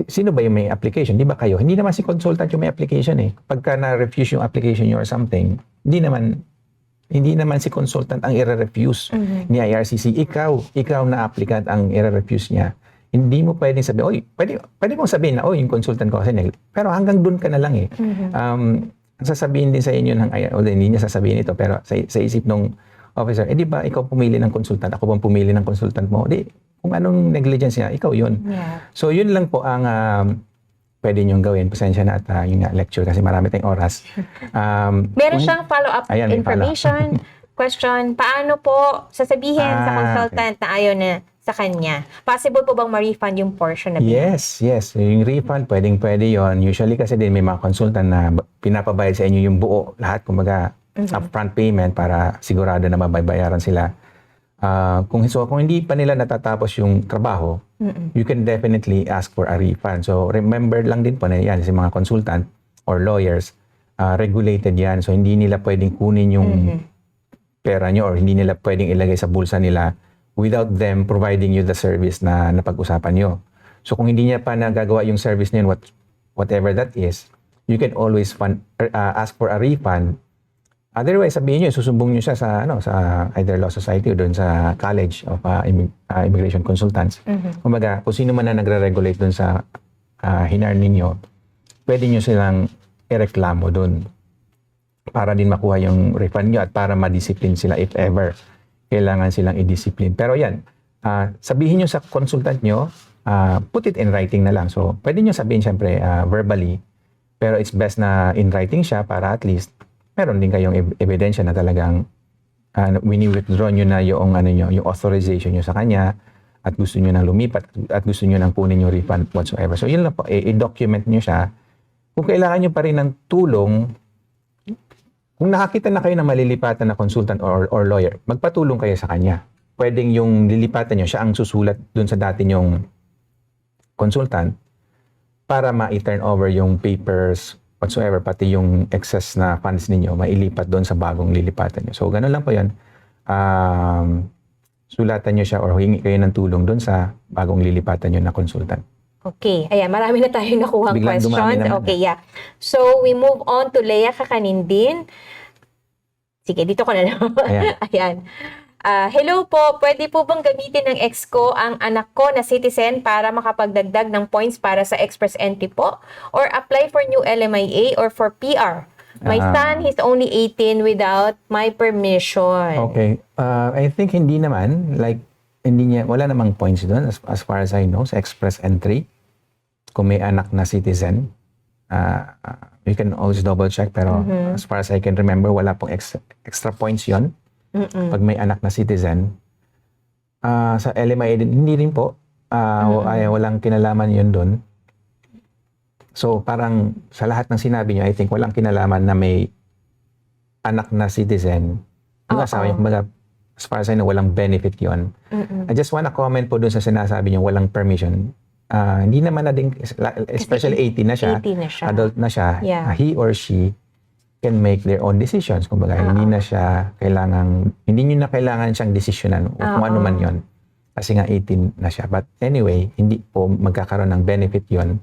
sino ba yung may application? Di ba kayo? Hindi naman si consultant yung may application eh. Pagka na-refuse yung application nyo or something, hindi naman si consultant ang i-refuse ni IRCC. Ikaw na applicant ang i-refuse niya. Hindi mo pwedeng sabihin, pwede mong sabihin na, yung consultant ko kasi pero hanggang dun ka na lang eh. Ang sasabihin din sa inyo hindi niya sasabihin ito, pero sa isip ng officer, di ba ikaw pumili ng consultant, ako bang pumili ng consultant mo? Kung anong negligence niya, ikaw yun. Yeah. So yun lang po ang pwede niyong gawin. Pasensya na at yung lecture kasi marami tayong oras. Meron siyang follow-up may information. Question, paano po sasabihin sa consultant na ayaw na sa kanya? Possible po bang ma-refund yung portion na Yes. Yung refund, pwede yon. Usually kasi din may mga consultant na pinapabayad sa inyo yung buo, lahat, kumbaga, upfront payment para sigurado na mababayaran sila. Kung hindi pa nila natatapos yung trabaho, you can definitely ask for a refund. So, remember lang din po na yan, si mga consultant or lawyers, regulated yan. So, hindi nila pwedeng kunin yung pera nyo or hindi nila pwedeng ilagay sa bulsa nila without them providing you the service na napag-usapan nyo. So, kung hindi niya pa nagagawa yung service niya, whatever that is, you can always ask for a refund. Otherwise, sabihin nyo, susumbong nyo siya sa either law society o doon sa college of immigration consultants. Kumbaga, kung sino man na nagre-regulate doon sa hinar ninyo, pwede nyo silang ireklamo doon para din makuha yung refund nyo at para ma-discipline sila if ever kailangan silang i-discipline. Pero yan, sabihin nyo sa consultant nyo, put it in writing na lang. So, pwede nyo sabihin syempre verbally, pero it's best na in writing siya para at least meron din kayong ebidensya na talagang wini-withdraw nyo na yung authorization nyo sa kanya at gusto nyo nang lumipat at gusto nyo nang kunin yung refund whatsoever. So, yun lang po, i-document nyo siya. Kung kailangan nyo pa rin ng tulong, kung nakakita na kayo ng malilipatan na consultant or lawyer, magpatulong kayo sa kanya. Pwedeng yung lilipatan nyo, siya ang susulat dun sa dati nyong consultant para ma-turn over yung papers whatsoever, pati yung excess na funds ninyo, mailipat doon sa bagong lilipatan nyo. So, ganun lang po yan. Sulatan nyo siya or hingi kayo ng tulong doon sa bagong lilipatan nyo na consultant. Okay. Ayan, marami na tayong nakuhang Biglang dumami questions. naman. Okay, yeah. So, we move on to Leia Kakanindin. Sige, dito ko na lang. Ayan. Ayan. Hello po, pwede po bang gamitin ng ex ko ang anak ko na citizen para makapagdagdag ng points para sa express entry po? Or apply for new LMIA or for PR? My son, he's only 18 without my permission. Okay. I think hindi naman. Like, wala namang points doon as far as I know sa express entry. Kung may anak na citizen, you can always double check. Pero as far as I can remember, wala pong extra points yon pag may anak na citizen. Sa LMIA, hindi rin po. Walang kinalaman yun doon. So, parang sa lahat ng sinabi niyo, I think walang kinalaman na may anak na citizen. Yung asawa niya, kumbaga, as far as I know, walang benefit yon. I just wanna comment po doon sa sinasabi niyo, walang permission. Hindi naman na din, especially 18 na siya, 18 na siya. adult na siya, Yeah. he or she can make their own decisions. Kumbaga, hindi na siya hindi nyo na kailangan siyang desisyonan o kung ano man yon. Kasi nga 18 na siya. But anyway, hindi po magkakaroon ng benefit yon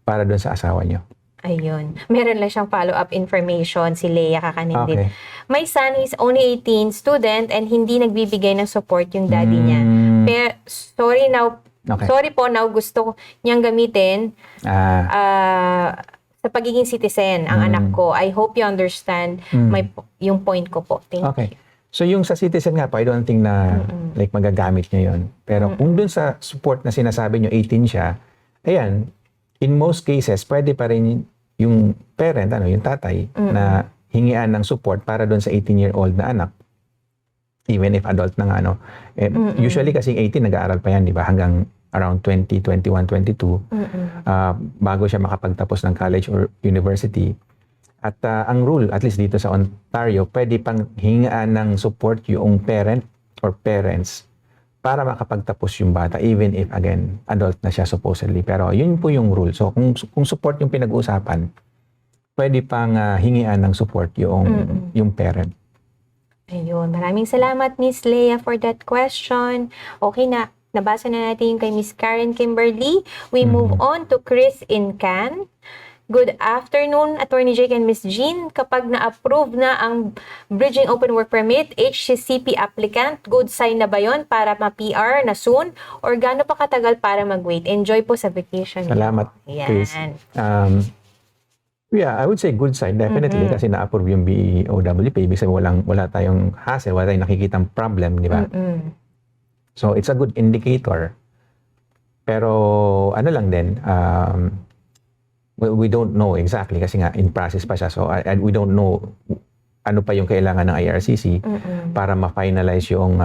para doon sa asawa nyo. Ayun. Meron lang siyang follow-up information si Leia kakanin din. Okay. My son is only 18, student, and hindi nagbibigay ng support yung daddy niya. Pero, sorry po, now gusto niyang gamitin sa pagiging citizen ang anak ko. I hope you understand yung point ko po. Thank you. So yung sa citizen nga po, I don't think na like magagamit niya yon. Pero kung dun sa support na sinasabi niyo 18 siya, ayan, in most cases, pwede pa rin yung parent, yung tatay, na hingian ng support para dun sa 18-year-old na anak. Even if adult na nga, usually kasi 18, nag-aaral pa yan, di ba? Hanggang around 20, 21, 22, bago siya makapagtapos ng college or university. At ang rule, at least dito sa Ontario, pwede pang hingaan ng support yung parent or parents para makapagtapos yung bata, even if, again, adult na siya supposedly. Pero yun po yung rule. So, kung support yung pinag-uusapan, pwede pang hingian ng support yung parent. Ayun. Maraming salamat, Miss Leia, for that question. Okay na. Nabasa na natin yung kay Miss Karen Kimberly. We move on to Chris Incan. Good afternoon, Attorney Jake and Miss Jean. Kapag na-approve na ang Bridging Open Work Permit, HCCP applicant, good sign na ba yun para ma-PR na soon? Or gaano pa katagal para mag-wait? Enjoy po sa vacation. Salamat, Chris. Yan. Yeah, I would say good sign, definitely, kasi na-approve yung BOWP. Ibig sabihin, wala tayong hassle, wala tayong nakikitang problem, di ba? So, it's a good indicator. Pero, ano lang din, we don't know exactly kasi nga in process pa siya. So, we don't know ano pa yung kailangan ng IRCC para ma-finalize yung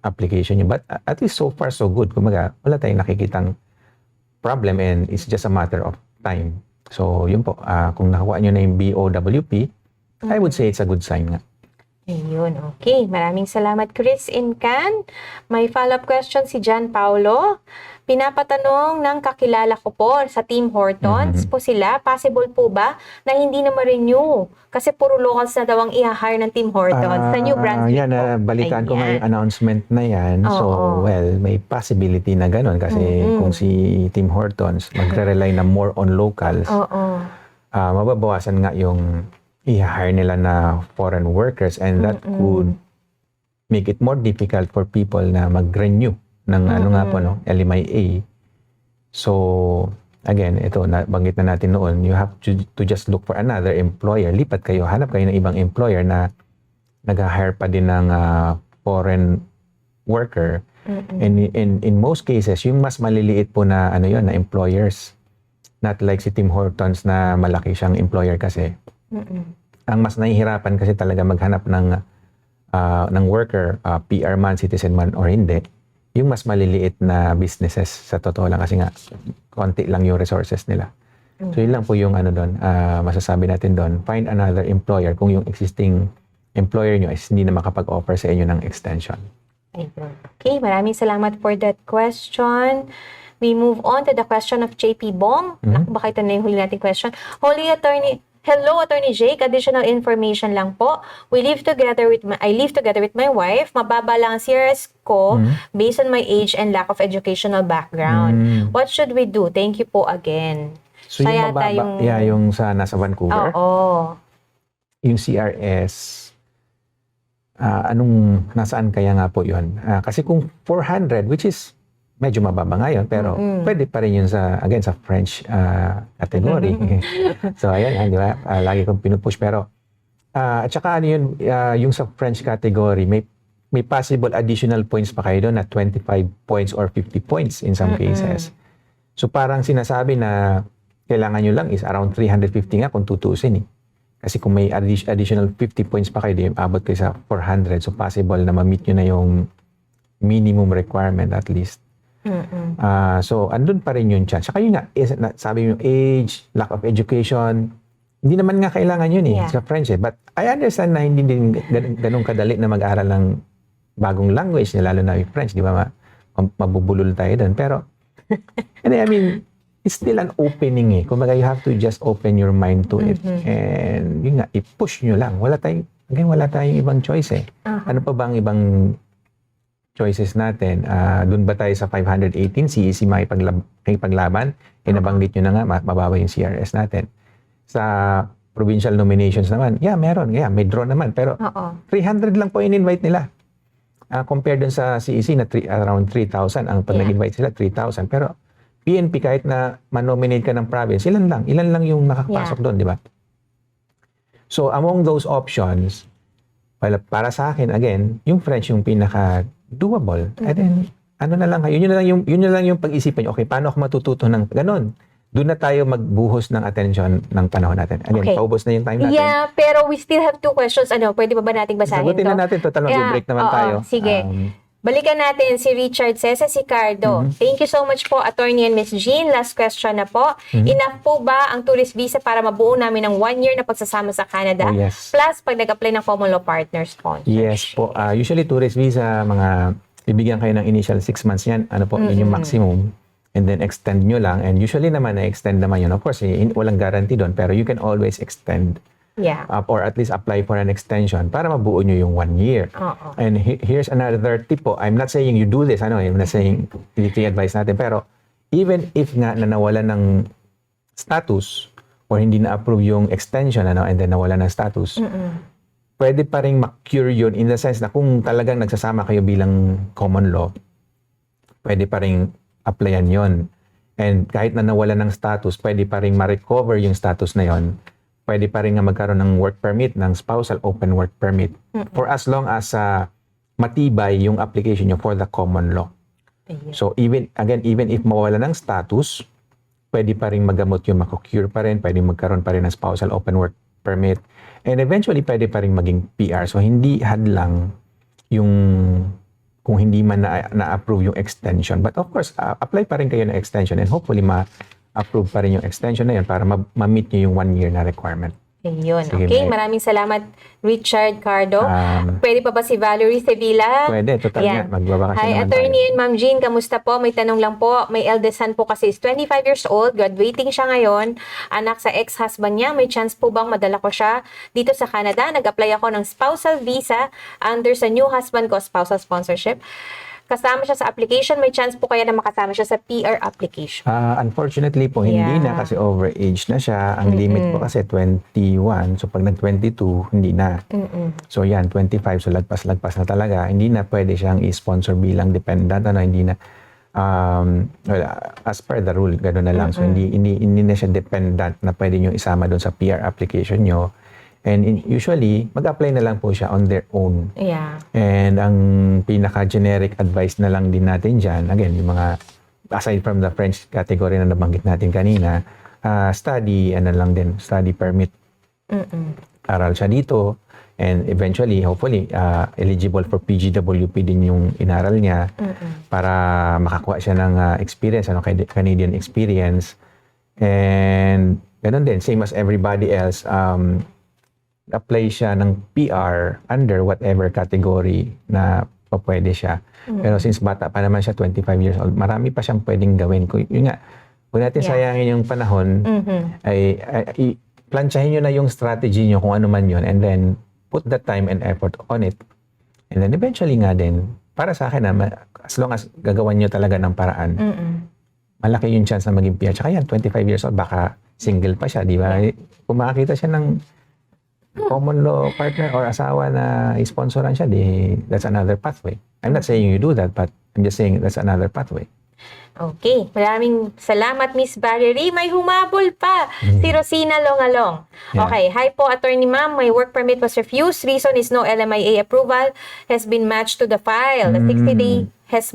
application niya. But at least so far, so good. Kumaga, wala tayong nakikitang problem and it's just a matter of time. So, yun po. Kung nakuha nyo na yung BOWP, I would say it's a good sign nga. Ayun, okay. Maraming salamat, Chris Incan. May follow-up question si John Paulo. Pinapatanong ng kakilala ko po sa Tim Hortons po sila, possible po ba na hindi na ma-renew? Kasi puro locals na daw ang i-hire ng Tim Hortons sa New Brunswick Yan, balitaan ko nga yung announcement na yan. So, well, may possibility na ganun kasi kung si Tim Hortons magre-rely na more on locals, mababawasan nga yung i-hire nila na foreign workers and that could make it more difficult for people na mag-renew ng LMIA. So, again, ito, banggit na natin noon, you have to just look for another employer. Lipat kayo, hanap kayo ng ibang employer na nag-hire pa din ng foreign worker. And in most cases, yung mas maliliit po na na employers, not like si Tim Hortons na malaki siyang employer kasi. Ang mas nahihirapan kasi talaga maghanap ng worker, PR man, citizen man or hindi, yung mas maliliit na businesses sa totoo lang kasi nga konti lang yung resources nila. So yun lang po yung masasabi natin doon. Find another employer kung yung existing employer nyo is hindi na makapag-offer sa inyo ng extension. Okay, maraming salamat for that question. We move on to the question of JP Bong. Baka ito na yung huli nating question. Hello, Attorney Jake. Additional information lang po. I live together with my wife. Mababa lang ang CRS ko based on my age and lack of educational background. What should we do? Thank you po again. So yung mababa, yung sa nasa Vancouver? Oo. Yung CRS, nasaan kaya nga po yun? Kasi kung 400, which is medyo mababa nga yun, pero pwede pa rin yun sa French category. So, ayan, di ba? Lagi kong pinupush. Pero, at saka ano yun, yung sa French category, may possible additional points pa kayo doon na 25 points or 50 points in some cases. So, parang sinasabi na kailangan nyo lang is around 350 nga kung tutuusin eh. Kasi kung may additional 50 points pa kayo, di abot kayo sa 400. So, possible na ma-meet nyo na yung minimum requirement at least. So, andun pa rin yung chance. Saka yun nga, sabi yung age, lack of education, hindi naman nga kailangan yun eh, sa French eh. But I understand na hindi din ganun kadali na mag-aral ng bagong language, lalo na yung French, di ba? Mabubulol tayo doon. Pero, I mean, it's still an opening eh. Kumbaga, you have to just open your mind to it. And yun nga, i-push nyo lang. Wala tayong ibang choice eh. Ano pa ba ang ibang choices natin? Doon ba tayo sa 518 CEC makipaglaban? Nabanggit nyo na nga, mababa yung CRS natin. Sa provincial nominations naman, meron. May draw naman. Pero 300 lang po in-invite nila. Compared dun sa CEC na around 3,000. Ang pag nag-invite sila, 3,000. Pero PNP, kahit na manominate ka ng province, ilan lang yung nakapasok doon, di ba? So, among those options, para sa akin, again, yung French yung pinaka-doable. And then, ano na lang kayo, yun na lang yung pag-isipan nyo, okay, paano ako matututo ng ganon? Doon na tayo magbuhos ng attention ng panahon natin. Again, paubos na yung time natin. Yeah, pero we still have 2 questions. Pwede ba nating basahin Sagutin to? na natin. Total, mag-break naman tayo. Sige. Balikan natin si Richard Cesa Sicardo. Thank you so much po, Attorney and Ms. Jean. Last question na po. Enough po ba ang tourist visa para mabuo namin ng 1 year na pagsasama sa Canada? Yes. Plus, pag nag-apply ng common law partner sponsor. Yes po. Usually, tourist visa, bibigyan kayo ng initial 6 months yan. Yun yung maximum. And then, extend nyo lang. And usually naman, na-extend naman yun. Of course, walang guarantee doon. Pero you can always extend. Or at least apply for an extension para mabuo nyo yung 1 year. And here's another tip po. I'm not saying you do this. I'm not saying hindi advice natin. Pero even if nga na nawala ng status or hindi na-approve yung extension and then nawala ng status, pwede pa rin ma-cure yun in the sense na kung talagang nagsasama kayo bilang common law, pwede pa rin applyan yon. And kahit na nawala ng status, pwede pa rin ma-recover yung status na yon. Pwede pa rin nga magkaroon ng work permit, ng spousal open work permit, for as long as matibay yung application nyo for the common law. So even if mawala ng status, pwede pa rin magamot yung mako-cure pa rin, pwede magkaroon pa rin ng spousal open work permit, and eventually pwede pa rin maging PR. So hindi hadlang yung kung hindi man na-approve yung extension. But of course, apply pa rin kayo ng extension and hopefully ma-approve pa rin yung extension na yun para ma-meet nyo yung 1 year na requirement. Ayun. Sige, Okay, Mike. maraming salamat, Richard Cardo. Pwede pa ba si Valerie Sevilla? Pwede, total Ayan. nga. Magbabakasyon Hi, naman Attorney tayo. and Ma'am Jean, kamusta po? May tanong lang po. May eldest son po kasi is 25 years old, graduating siya ngayon. Anak sa ex-husband niya, may chance po bang madala ko siya dito sa Canada? Nag-apply ako ng spousal visa under sa new husband ko, spousal sponsorship. Kasama siya sa application, may chance po kaya na makasama siya sa PR application. Unfortunately po, hindi na kasi overage na siya. Ang limit po kasi 21. So pag nag-22, hindi na. So yan, 25. So lagpas na talaga. Hindi na pwede siyang i-sponsor bilang dependent. Hindi na. Well, as per the rule, gano'n na lang. So hindi na siya dependent na pwede nyo isama doon sa PR application nyo. And usually, mag-apply na lang po siya on their own. Yeah. And ang pinaka-generic advice na lang din natin dyan, again, yung mga, aside from the French category na nabanggit natin kanina, study permit. Aral siya dito. And eventually, hopefully, eligible for PGWP din yung inaral niya para makakuha siya ng experience, Canadian experience. And ganun din, same as everybody else, apply siya ng PR under whatever category na pwede siya. Pero since bata pa naman siya, 25 years old, marami pa siyang pwedeng gawin. Yun nga, huwag natin sayangin yung panahon, ay plansyahin nyo na yung strategy nyo kung ano man yun, and then put the time and effort on it. And then eventually nga din, para sa akin as long as gagawan nyo talaga ng paraan, malaki yung chance na maging PR. Tsaka yan, 25 years old, baka single pa siya, di ba? Kung makakita siya ng common law partner or asawa na sponsoran siya, di, that's another pathway. I'm not saying you do that, but I'm just saying that's another pathway. Okay. Maraming salamat, Miss Valerie. May humabol pa. Si Rosina Longalong. Yeah. Okay. Hi po, Attorney Ma'am. My work permit was refused. Reason is no LMIA approval has been matched to the file. The 60-day has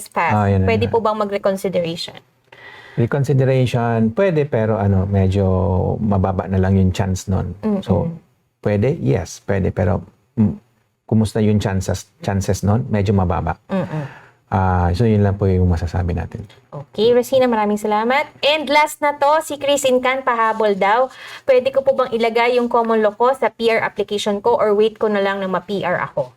passed. Yan na Pwede nga. po bang mag-reconsideration? Reconsideration, pwede, pero medyo mababa na lang yung chance nun. So, pwede? Yes, pwede. Pero, kumusta yung chances nun? Medyo mababa. So, yun lang po yung masasabi natin. Okay, Rosina, maraming salamat. And last na to, si Chris Incan pahabol daw. Pwede ko po bang ilagay yung common law ko sa PR application ko or wait ko na lang na ma-PR ako?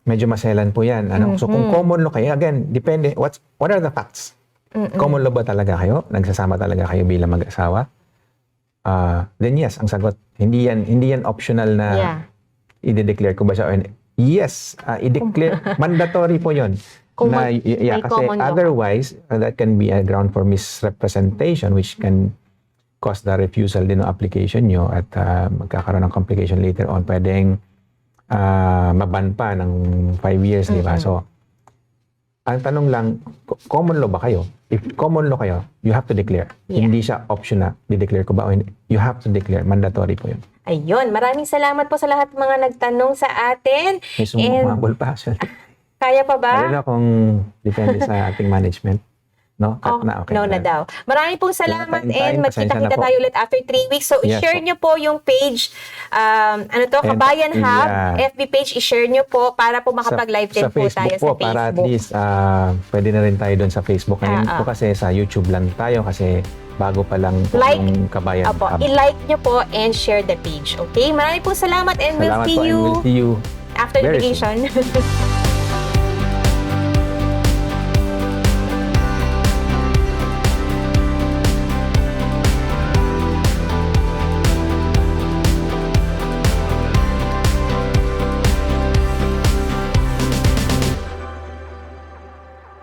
Medyo maselan po yan. So, kung common law kayo, again, depende. What are the facts? Common law ba talaga kayo? Nagsasama talaga kayo bilang mag-asawa? Then yes, ang sagot. Hindi yan optional na i-declare ko ba siya. Yes, i-declare. Mandatory po yun. Kung Kasi may common law. otherwise, that can be a ground for misrepresentation which can cause the refusal din ng application nyo at magkakaroon ng complication later on. Pwedeng maban pa ng 5 years, di ba? So, ang tanong lang, common law ba kayo? If common law kayo, you have to declare. Yeah. Hindi siya optional. Di-declare ko ba? O hindi? You have to declare. Mandatory po yun. Ayun, maraming salamat po sa lahat ng mga nagtanong sa atin. May sumabol pa. Kaya pa ba? I don't know kung depende sa ating management. No? Cut na, okay. No na daw. Maraming pong salamat Wala tayong and time. Pasensya magkita-kita na po. tayo ulit after 3 weeks. So, Yes i-share po. nyo po yung page, Kabayan Hub, FB page, i-share nyo po para po makapag-live din sa po Facebook tayo po, sa Facebook. para at least pwede na rin tayo doon sa Facebook. Ngayon po kasi sa YouTube lang tayo kasi bago pa lang po Like, yung Kabayan Opo, Hub. i-like nyo po and share the page. Okay? Maraming po salamat and Salamat we'll see po and you we'll see you after the very soon. vacation.